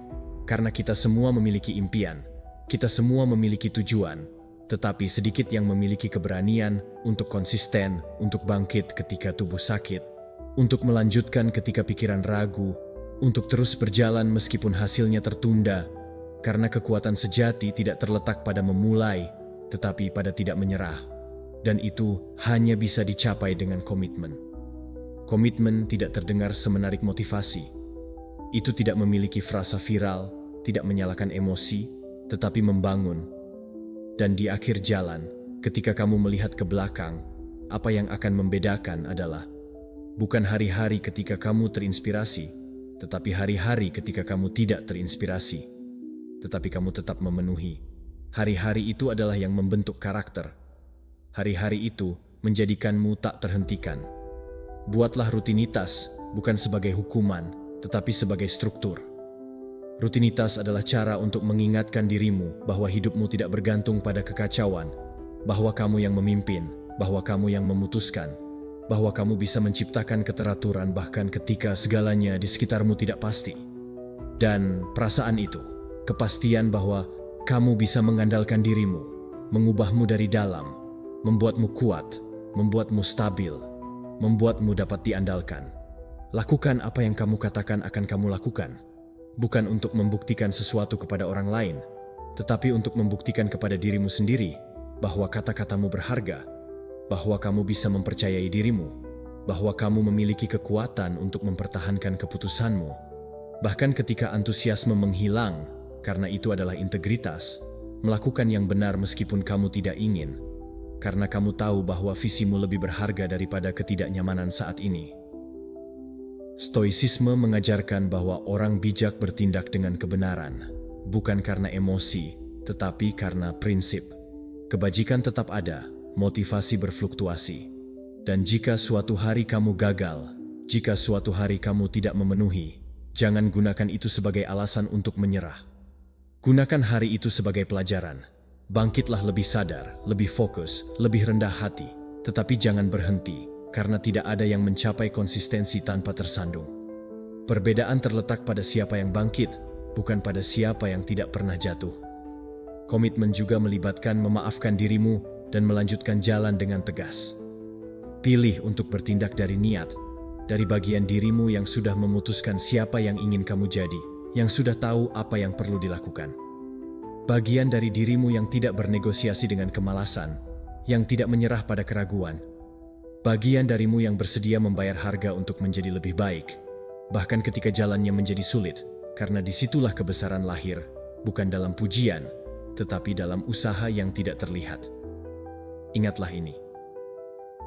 Karena kita semua memiliki impian, kita semua memiliki tujuan, tetapi sedikit yang memiliki keberanian untuk konsisten, untuk bangkit ketika tubuh sakit, untuk melanjutkan ketika pikiran ragu, untuk terus berjalan meskipun hasilnya tertunda, karena kekuatan sejati tidak terletak pada memulai, tetapi pada tidak menyerah. Dan itu hanya bisa dicapai dengan komitmen. Komitmen tidak terdengar semenarik motivasi. Itu tidak memiliki frasa viral, tidak menyalakan emosi, tetapi membangun. Dan di akhir jalan, ketika kamu melihat ke belakang, apa yang akan membedakan adalah bukan hari-hari ketika kamu terinspirasi, tetapi hari-hari ketika kamu tidak terinspirasi, tetapi kamu tetap memenuhi. Hari-hari itu adalah yang membentuk karakter. Hari-hari itu menjadikanmu tak terhentikan. Buatlah rutinitas bukan sebagai hukuman, tetapi sebagai struktur. Rutinitas adalah cara untuk mengingatkan dirimu bahwa hidupmu tidak bergantung pada kekacauan, bahwa kamu yang memimpin, bahwa kamu yang memutuskan, bahwa kamu bisa menciptakan keteraturan bahkan ketika segalanya di sekitarmu tidak pasti. Dan perasaan itu, kepastian bahwa kamu bisa mengandalkan dirimu, mengubahmu dari dalam, membuatmu kuat, membuatmu stabil, membuatmu dapat diandalkan. Lakukan apa yang kamu katakan akan kamu lakukan. Bukan untuk membuktikan sesuatu kepada orang lain, tetapi untuk membuktikan kepada dirimu sendiri bahwa kata-katamu berharga, bahwa kamu bisa mempercayai dirimu, bahwa kamu memiliki kekuatan untuk mempertahankan keputusanmu. Bahkan ketika antusiasme menghilang, karena itu adalah integritas, melakukan yang benar meskipun kamu tidak ingin, karena kamu tahu bahwa visimu lebih berharga daripada ketidaknyamanan saat ini. Stoicisme mengajarkan bahwa orang bijak bertindak dengan kebenaran, bukan karena emosi, tetapi karena prinsip. Kebajikan tetap ada, motivasi berfluktuasi. Dan jika suatu hari kamu gagal, jika suatu hari kamu tidak memenuhi, jangan gunakan itu sebagai alasan untuk menyerah. Gunakan hari itu sebagai pelajaran. Bangkitlah lebih sadar, lebih fokus, lebih rendah hati. Tetapi jangan berhenti, karena tidak ada yang mencapai konsistensi tanpa tersandung. Perbedaan terletak pada siapa yang bangkit, bukan pada siapa yang tidak pernah jatuh. Komitmen juga melibatkan memaafkan dirimu dan melanjutkan jalan dengan tegas. Pilih untuk bertindak dari niat, dari bagian dirimu yang sudah memutuskan siapa yang ingin kamu jadi, yang sudah tahu apa yang perlu dilakukan. Bagian dari dirimu yang tidak bernegosiasi dengan kemalasan, yang tidak menyerah pada keraguan. Bagian darimu yang bersedia membayar harga untuk menjadi lebih baik, bahkan ketika jalannya menjadi sulit, karena disitulah kebesaran lahir, bukan dalam pujian, tetapi dalam usaha yang tidak terlihat. Ingatlah ini.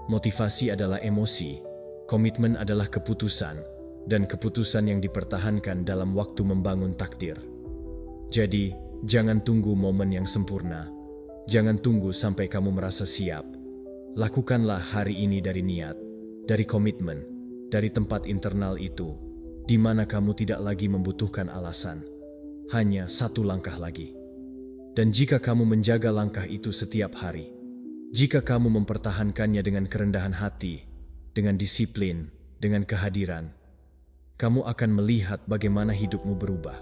Motivasi adalah emosi, komitmen adalah keputusan, dan keputusan yang dipertahankan dalam waktu membangun takdir. Jadi, jangan tunggu momen yang sempurna. Jangan tunggu sampai kamu merasa siap. Lakukanlah hari ini dari niat, dari komitmen, dari tempat internal itu, di mana kamu tidak lagi membutuhkan alasan. Hanya satu langkah lagi. Dan jika kamu menjaga langkah itu setiap hari, jika kamu mempertahankannya dengan kerendahan hati, dengan disiplin, dengan kehadiran, kamu akan melihat bagaimana hidupmu berubah.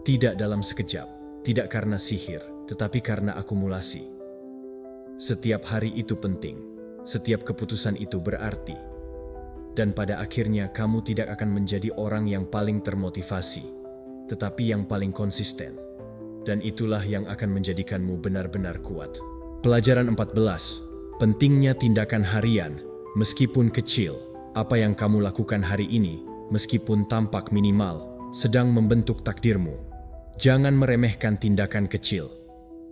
Tidak dalam sekejap, tidak karena sihir, tetapi karena akumulasi. Setiap hari itu penting, setiap keputusan itu berarti. Dan pada akhirnya kamu tidak akan menjadi orang yang paling termotivasi, tetapi yang paling konsisten. Dan itulah yang akan menjadikanmu benar-benar kuat. Pelajaran 14. Pentingnya tindakan harian, meskipun kecil. Apa yang kamu lakukan hari ini, meskipun tampak minimal, sedang membentuk takdirmu. Jangan meremehkan tindakan kecil.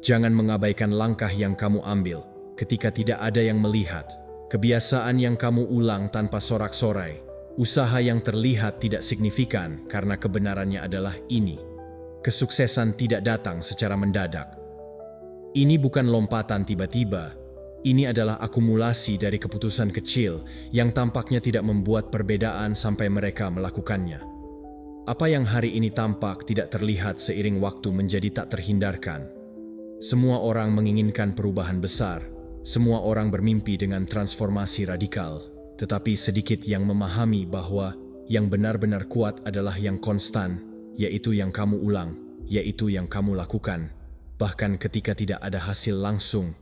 Jangan mengabaikan langkah yang kamu ambil ketika tidak ada yang melihat. Kebiasaan yang kamu ulang tanpa sorak-sorai. Usaha yang terlihat tidak signifikan karena kebenarannya adalah ini. Kesuksesan tidak datang secara mendadak. Ini bukan lompatan tiba-tiba. Ini adalah akumulasi dari keputusan kecil yang tampaknya tidak membuat perbedaan sampai mereka melakukannya. Apa yang hari ini tampak tidak terlihat seiring waktu menjadi tak terhindarkan. Semua orang menginginkan perubahan besar. Semua orang bermimpi dengan transformasi radikal. Tetapi sedikit yang memahami bahwa yang benar-benar kuat adalah yang konstan, yaitu yang kamu ulang, yaitu yang kamu lakukan, bahkan ketika tidak ada hasil langsung,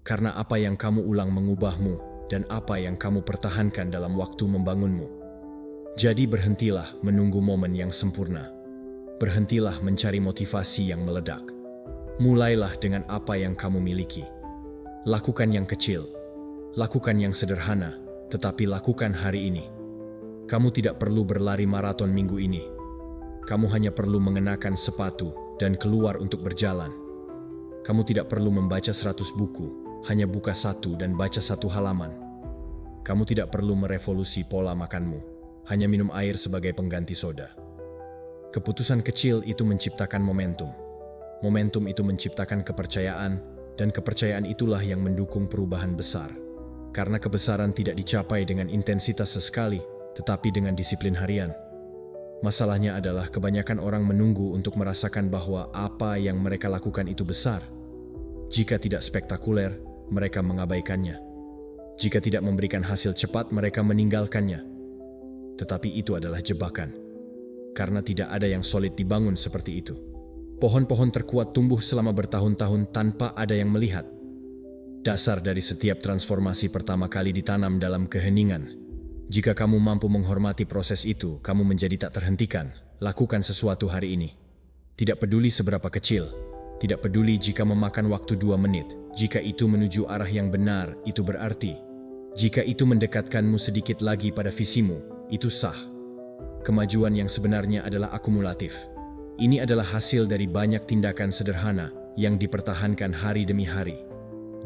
karena apa yang kamu ulang mengubahmu dan apa yang kamu pertahankan dalam waktu membangunmu. Jadi berhentilah menunggu momen yang sempurna. Berhentilah mencari motivasi yang meledak. Mulailah dengan apa yang kamu miliki. Lakukan yang kecil, lakukan yang sederhana, tetapi lakukan hari ini. Kamu tidak perlu berlari maraton minggu ini. Kamu hanya perlu mengenakan sepatu dan keluar untuk berjalan. Kamu tidak perlu membaca 100 buku, hanya buka satu dan baca satu halaman. Kamu tidak perlu merevolusi pola makanmu, hanya minum air sebagai pengganti soda. Keputusan kecil itu menciptakan momentum. Momentum itu menciptakan kepercayaan, dan kepercayaan itulah yang mendukung perubahan besar. Karena kebesaran tidak dicapai dengan intensitas sesekali, tetapi dengan disiplin harian. Masalahnya adalah kebanyakan orang menunggu untuk merasakan bahwa apa yang mereka lakukan itu besar. Jika tidak spektakuler, mereka mengabaikannya. Jika tidak memberikan hasil cepat, mereka meninggalkannya. Tetapi itu adalah jebakan. Karena tidak ada yang solid dibangun seperti itu. Pohon-pohon terkuat tumbuh selama bertahun-tahun tanpa ada yang melihat. Dasar dari setiap transformasi pertama kali ditanam dalam keheningan. Jika kamu mampu menghormati proses itu, kamu menjadi tak terhentikan. Lakukan sesuatu hari ini. Tidak peduli seberapa kecil. Tidak peduli jika memakan waktu 2 menit. Jika itu menuju arah yang benar, itu berarti. Jika itu mendekatkanmu sedikit lagi pada visimu, itu sah. Kemajuan yang sebenarnya adalah akumulatif. Ini adalah hasil dari banyak tindakan sederhana yang dipertahankan hari demi hari.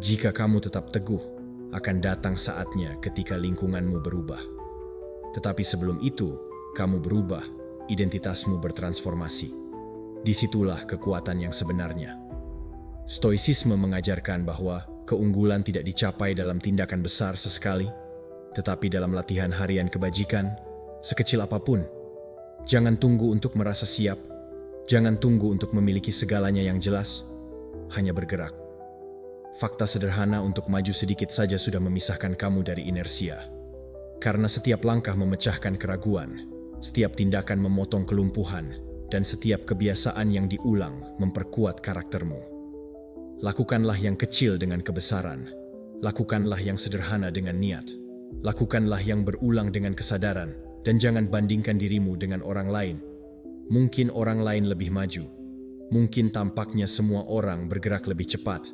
Jika kamu tetap teguh, akan datang saatnya ketika lingkunganmu berubah. Tetapi sebelum itu, kamu berubah, identitasmu bertransformasi. Disitulah kekuatan yang sebenarnya. Stoicisme mengajarkan bahwa keunggulan tidak dicapai dalam tindakan besar sesekali, tetapi dalam latihan harian kebajikan, sekecil apapun. Jangan tunggu untuk merasa siap. Jangan tunggu untuk memiliki segalanya yang jelas, hanya bergerak. Fakta sederhana untuk maju sedikit saja sudah memisahkan kamu dari inersia. Karena setiap langkah memecahkan keraguan, setiap tindakan memotong kelumpuhan, dan setiap kebiasaan yang diulang memperkuat karaktermu. Lakukanlah yang kecil dengan kebesaran. Lakukanlah yang sederhana dengan niat. Lakukanlah yang berulang dengan kesadaran, dan jangan bandingkan dirimu dengan orang lain. Mungkin orang lain lebih maju. Mungkin tampaknya semua orang bergerak lebih cepat,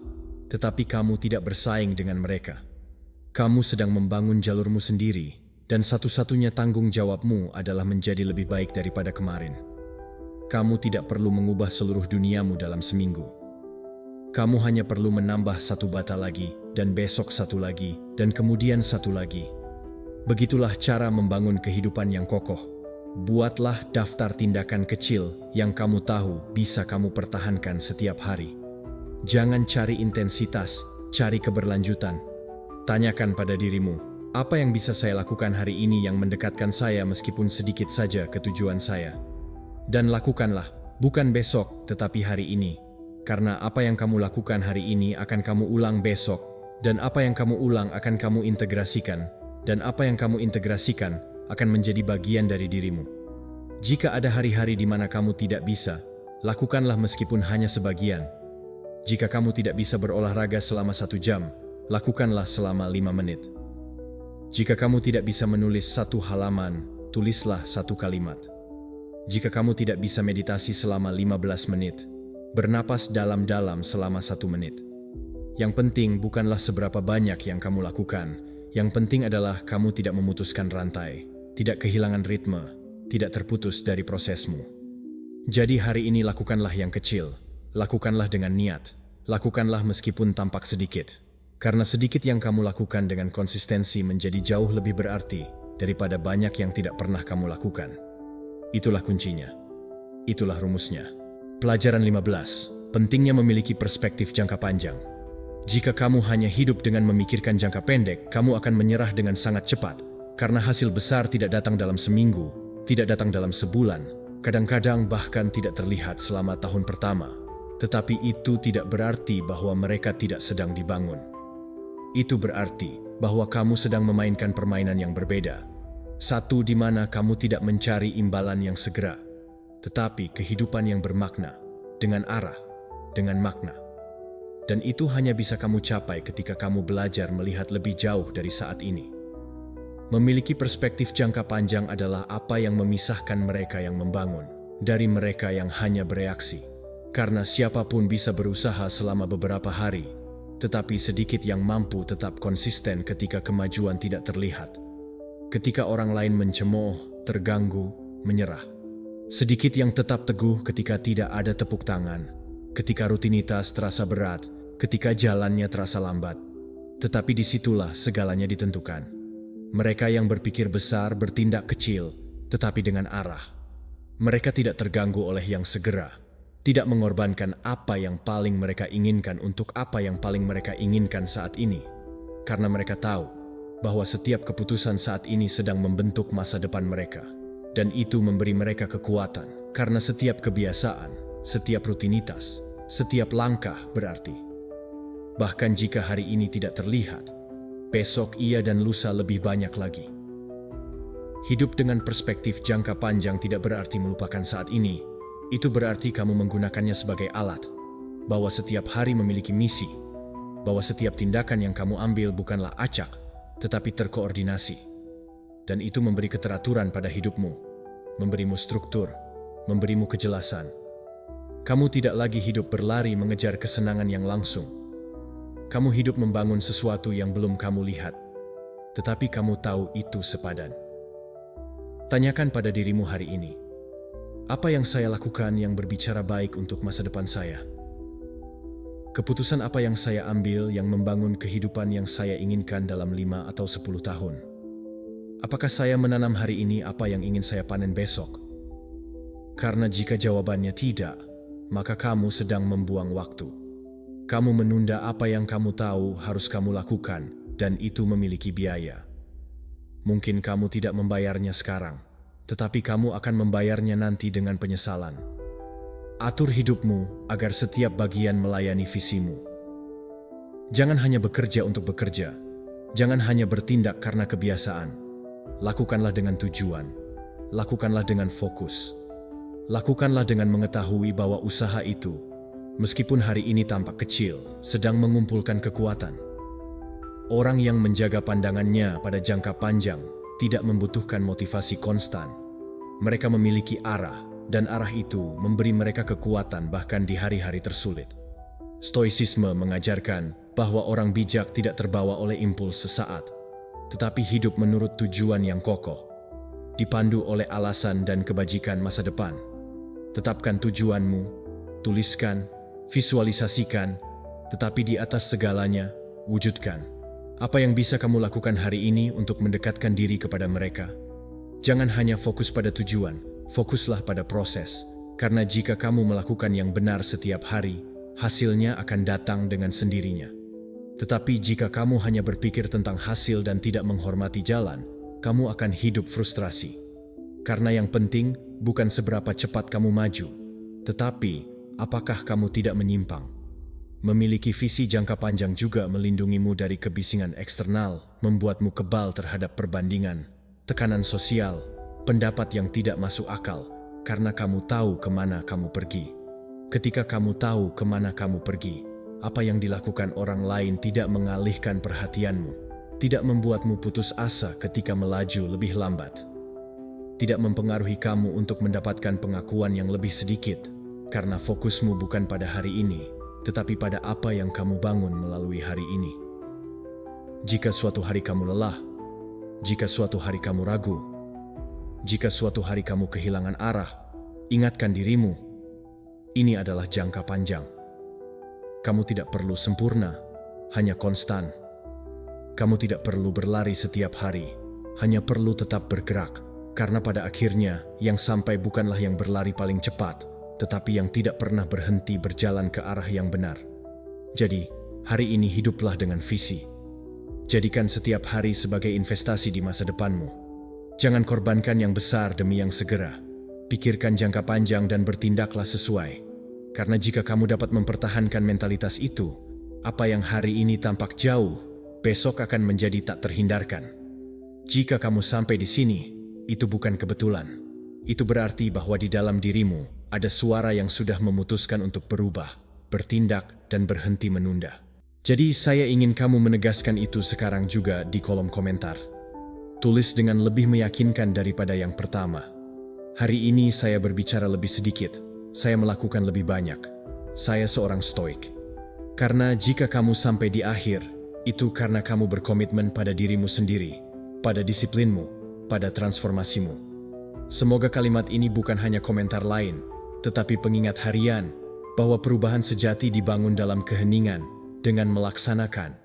tetapi kamu tidak bersaing dengan mereka. Kamu sedang membangun jalurmu sendiri, dan satu-satunya tanggung jawabmu adalah menjadi lebih baik daripada kemarin. Kamu tidak perlu mengubah seluruh duniamu dalam seminggu. Kamu hanya perlu menambah satu bata lagi, dan besok satu lagi, dan kemudian satu lagi. Begitulah cara membangun kehidupan yang kokoh. Buatlah daftar tindakan kecil yang kamu tahu bisa kamu pertahankan setiap hari. Jangan cari intensitas, cari keberlanjutan. Tanyakan pada dirimu, apa yang bisa saya lakukan hari ini yang mendekatkan saya meskipun sedikit saja ke tujuan saya? Dan lakukanlah, bukan besok, tetapi hari ini. Karena apa yang kamu lakukan hari ini akan kamu ulang besok, dan apa yang kamu ulang akan kamu integrasikan, dan apa yang kamu integrasikan akan menjadi bagian dari dirimu. Jika ada hari-hari di mana kamu tidak bisa, lakukanlah meskipun hanya sebagian. Jika kamu tidak bisa berolahraga selama 1 jam, lakukanlah selama 5 menit. Jika kamu tidak bisa menulis 1 halaman, tulislah 1 kalimat. Jika kamu tidak bisa meditasi selama 15 menit, bernapas dalam-dalam selama 1 menit. Yang penting bukanlah seberapa banyak yang kamu lakukan. Yang penting adalah kamu tidak memutuskan rantai, tidak kehilangan ritme, tidak terputus dari prosesmu. Jadi hari ini lakukanlah yang kecil, lakukanlah dengan niat, lakukanlah meskipun tampak sedikit. Karena sedikit yang kamu lakukan dengan konsistensi menjadi jauh lebih berarti daripada banyak yang tidak pernah kamu lakukan. Itulah kuncinya. Itulah rumusnya. Pelajaran 15. Pentingnya memiliki perspektif jangka panjang. Jika kamu hanya hidup dengan memikirkan jangka pendek, kamu akan menyerah dengan sangat cepat. Karena hasil besar tidak datang dalam seminggu, tidak datang dalam sebulan, kadang-kadang bahkan tidak terlihat selama tahun pertama. Tetapi itu tidak berarti bahwa mereka tidak sedang dibangun. Itu berarti bahwa kamu sedang memainkan permainan yang berbeda. Satu di mana kamu tidak mencari imbalan yang segera, tetapi kehidupan yang bermakna, dengan arah, dengan makna. Dan itu hanya bisa kamu capai ketika kamu belajar melihat lebih jauh dari saat ini. Memiliki perspektif jangka panjang adalah apa yang memisahkan mereka yang membangun dari mereka yang hanya bereaksi. Karena siapapun bisa berusaha selama beberapa hari, tetapi sedikit yang mampu tetap konsisten ketika kemajuan tidak terlihat. Ketika orang lain mencemooh, terganggu, menyerah. Sedikit yang tetap teguh ketika tidak ada tepuk tangan, ketika rutinitas terasa berat, ketika jalannya terasa lambat. Tetapi disitulah segalanya ditentukan. Mereka yang berpikir besar bertindak kecil, tetapi dengan arah. Mereka tidak terganggu oleh yang segera, tidak mengorbankan apa yang paling mereka inginkan untuk apa yang paling mereka inginkan saat ini. Karena mereka tahu bahwa setiap keputusan saat ini sedang membentuk masa depan mereka. Dan itu memberi mereka kekuatan, karena setiap kebiasaan, setiap rutinitas, setiap langkah berarti. Bahkan jika hari ini tidak terlihat, besok ia dan lusa lebih banyak lagi. Hidup dengan perspektif jangka panjang tidak berarti melupakan saat ini. Itu berarti kamu menggunakannya sebagai alat, bahwa setiap hari memiliki misi, bahwa setiap tindakan yang kamu ambil bukanlah acak, tetapi terkoordinasi. Dan itu memberi keteraturan pada hidupmu, memberimu struktur, memberimu kejelasan. Kamu tidak lagi hidup berlari mengejar kesenangan yang langsung. Kamu hidup membangun sesuatu yang belum kamu lihat, tetapi kamu tahu itu sepadan. Tanyakan pada dirimu hari ini, apa yang saya lakukan yang berbicara baik untuk masa depan saya? Keputusan apa yang saya ambil yang membangun kehidupan yang saya inginkan dalam 5 atau 10 tahun? Apakah saya menanam hari ini apa yang ingin saya panen besok? Karena jika jawabannya tidak, maka kamu sedang membuang waktu. Kamu menunda apa yang kamu tahu harus kamu lakukan, dan itu memiliki biaya. Mungkin kamu tidak membayarnya sekarang, tetapi kamu akan membayarnya nanti dengan penyesalan. Atur hidupmu agar setiap bagian melayani visimu. Jangan hanya bekerja untuk bekerja. Jangan hanya bertindak karena kebiasaan. Lakukanlah dengan tujuan. Lakukanlah dengan fokus. Lakukanlah dengan mengetahui bahwa usaha itu, meskipun hari ini tampak kecil, sedang mengumpulkan kekuatan. Orang yang menjaga pandangannya pada jangka panjang tidak membutuhkan motivasi konstan. Mereka memiliki arah, dan arah itu memberi mereka kekuatan bahkan di hari-hari tersulit. Stoicisme mengajarkan bahwa orang bijak tidak terbawa oleh impuls sesaat, tetapi hidup menurut tujuan yang kokoh, dipandu oleh alasan dan kebajikan masa depan. Tetapkan tujuanmu, tuliskan, visualisasikan, tetapi di atas segalanya, wujudkan. Apa yang bisa kamu lakukan hari ini untuk mendekatkan diri kepada mereka? Jangan hanya fokus pada tujuan, fokuslah pada proses, karena jika kamu melakukan yang benar setiap hari, hasilnya akan datang dengan sendirinya. Tetapi jika kamu hanya berpikir tentang hasil dan tidak menghormati jalan, kamu akan hidup frustrasi. Karena yang penting bukan seberapa cepat kamu maju, tetapi apakah kamu tidak menyimpang. Memiliki visi jangka panjang juga melindungimu dari kebisingan eksternal, membuatmu kebal terhadap perbandingan, tekanan sosial, pendapat yang tidak masuk akal, karena kamu tahu kemana kamu pergi. Ketika kamu tahu kemana kamu pergi, apa yang dilakukan orang lain tidak mengalihkan perhatianmu, tidak membuatmu putus asa ketika melaju lebih lambat, tidak mempengaruhi kamu untuk mendapatkan pengakuan yang lebih sedikit, karena fokusmu bukan pada hari ini, tetapi pada apa yang kamu bangun melalui hari ini. Jika suatu hari kamu lelah, jika suatu hari kamu ragu, jika suatu hari kamu kehilangan arah, ingatkan dirimu, ini adalah jangka panjang. Kamu tidak perlu sempurna, hanya konstan. Kamu tidak perlu berlari setiap hari, hanya perlu tetap bergerak. Karena pada akhirnya, yang sampai bukanlah yang berlari paling cepat, tetapi yang tidak pernah berhenti berjalan ke arah yang benar. Jadi, hari ini hiduplah dengan visi. Jadikan setiap hari sebagai investasi di masa depanmu. Jangan korbankan yang besar demi yang segera. Pikirkan jangka panjang dan bertindaklah sesuai. Karena jika kamu dapat mempertahankan mentalitas itu, apa yang hari ini tampak jauh, besok akan menjadi tak terhindarkan. Jika kamu sampai di sini, itu bukan kebetulan. Itu berarti bahwa di dalam dirimu ada suara yang sudah memutuskan untuk berubah, bertindak, dan berhenti menunda. Jadi saya ingin kamu menegaskan itu sekarang juga di kolom komentar. Tulis dengan lebih meyakinkan daripada yang pertama. Hari ini saya berbicara lebih sedikit, saya melakukan lebih banyak. Saya seorang stoik. Karena jika kamu sampai di akhir, itu karena kamu berkomitmen pada dirimu sendiri, pada disiplinmu, pada transformasimu. Semoga kalimat ini bukan hanya komentar lain, tetapi pengingat harian bahwa perubahan sejati dibangun dalam keheningan dengan melaksanakan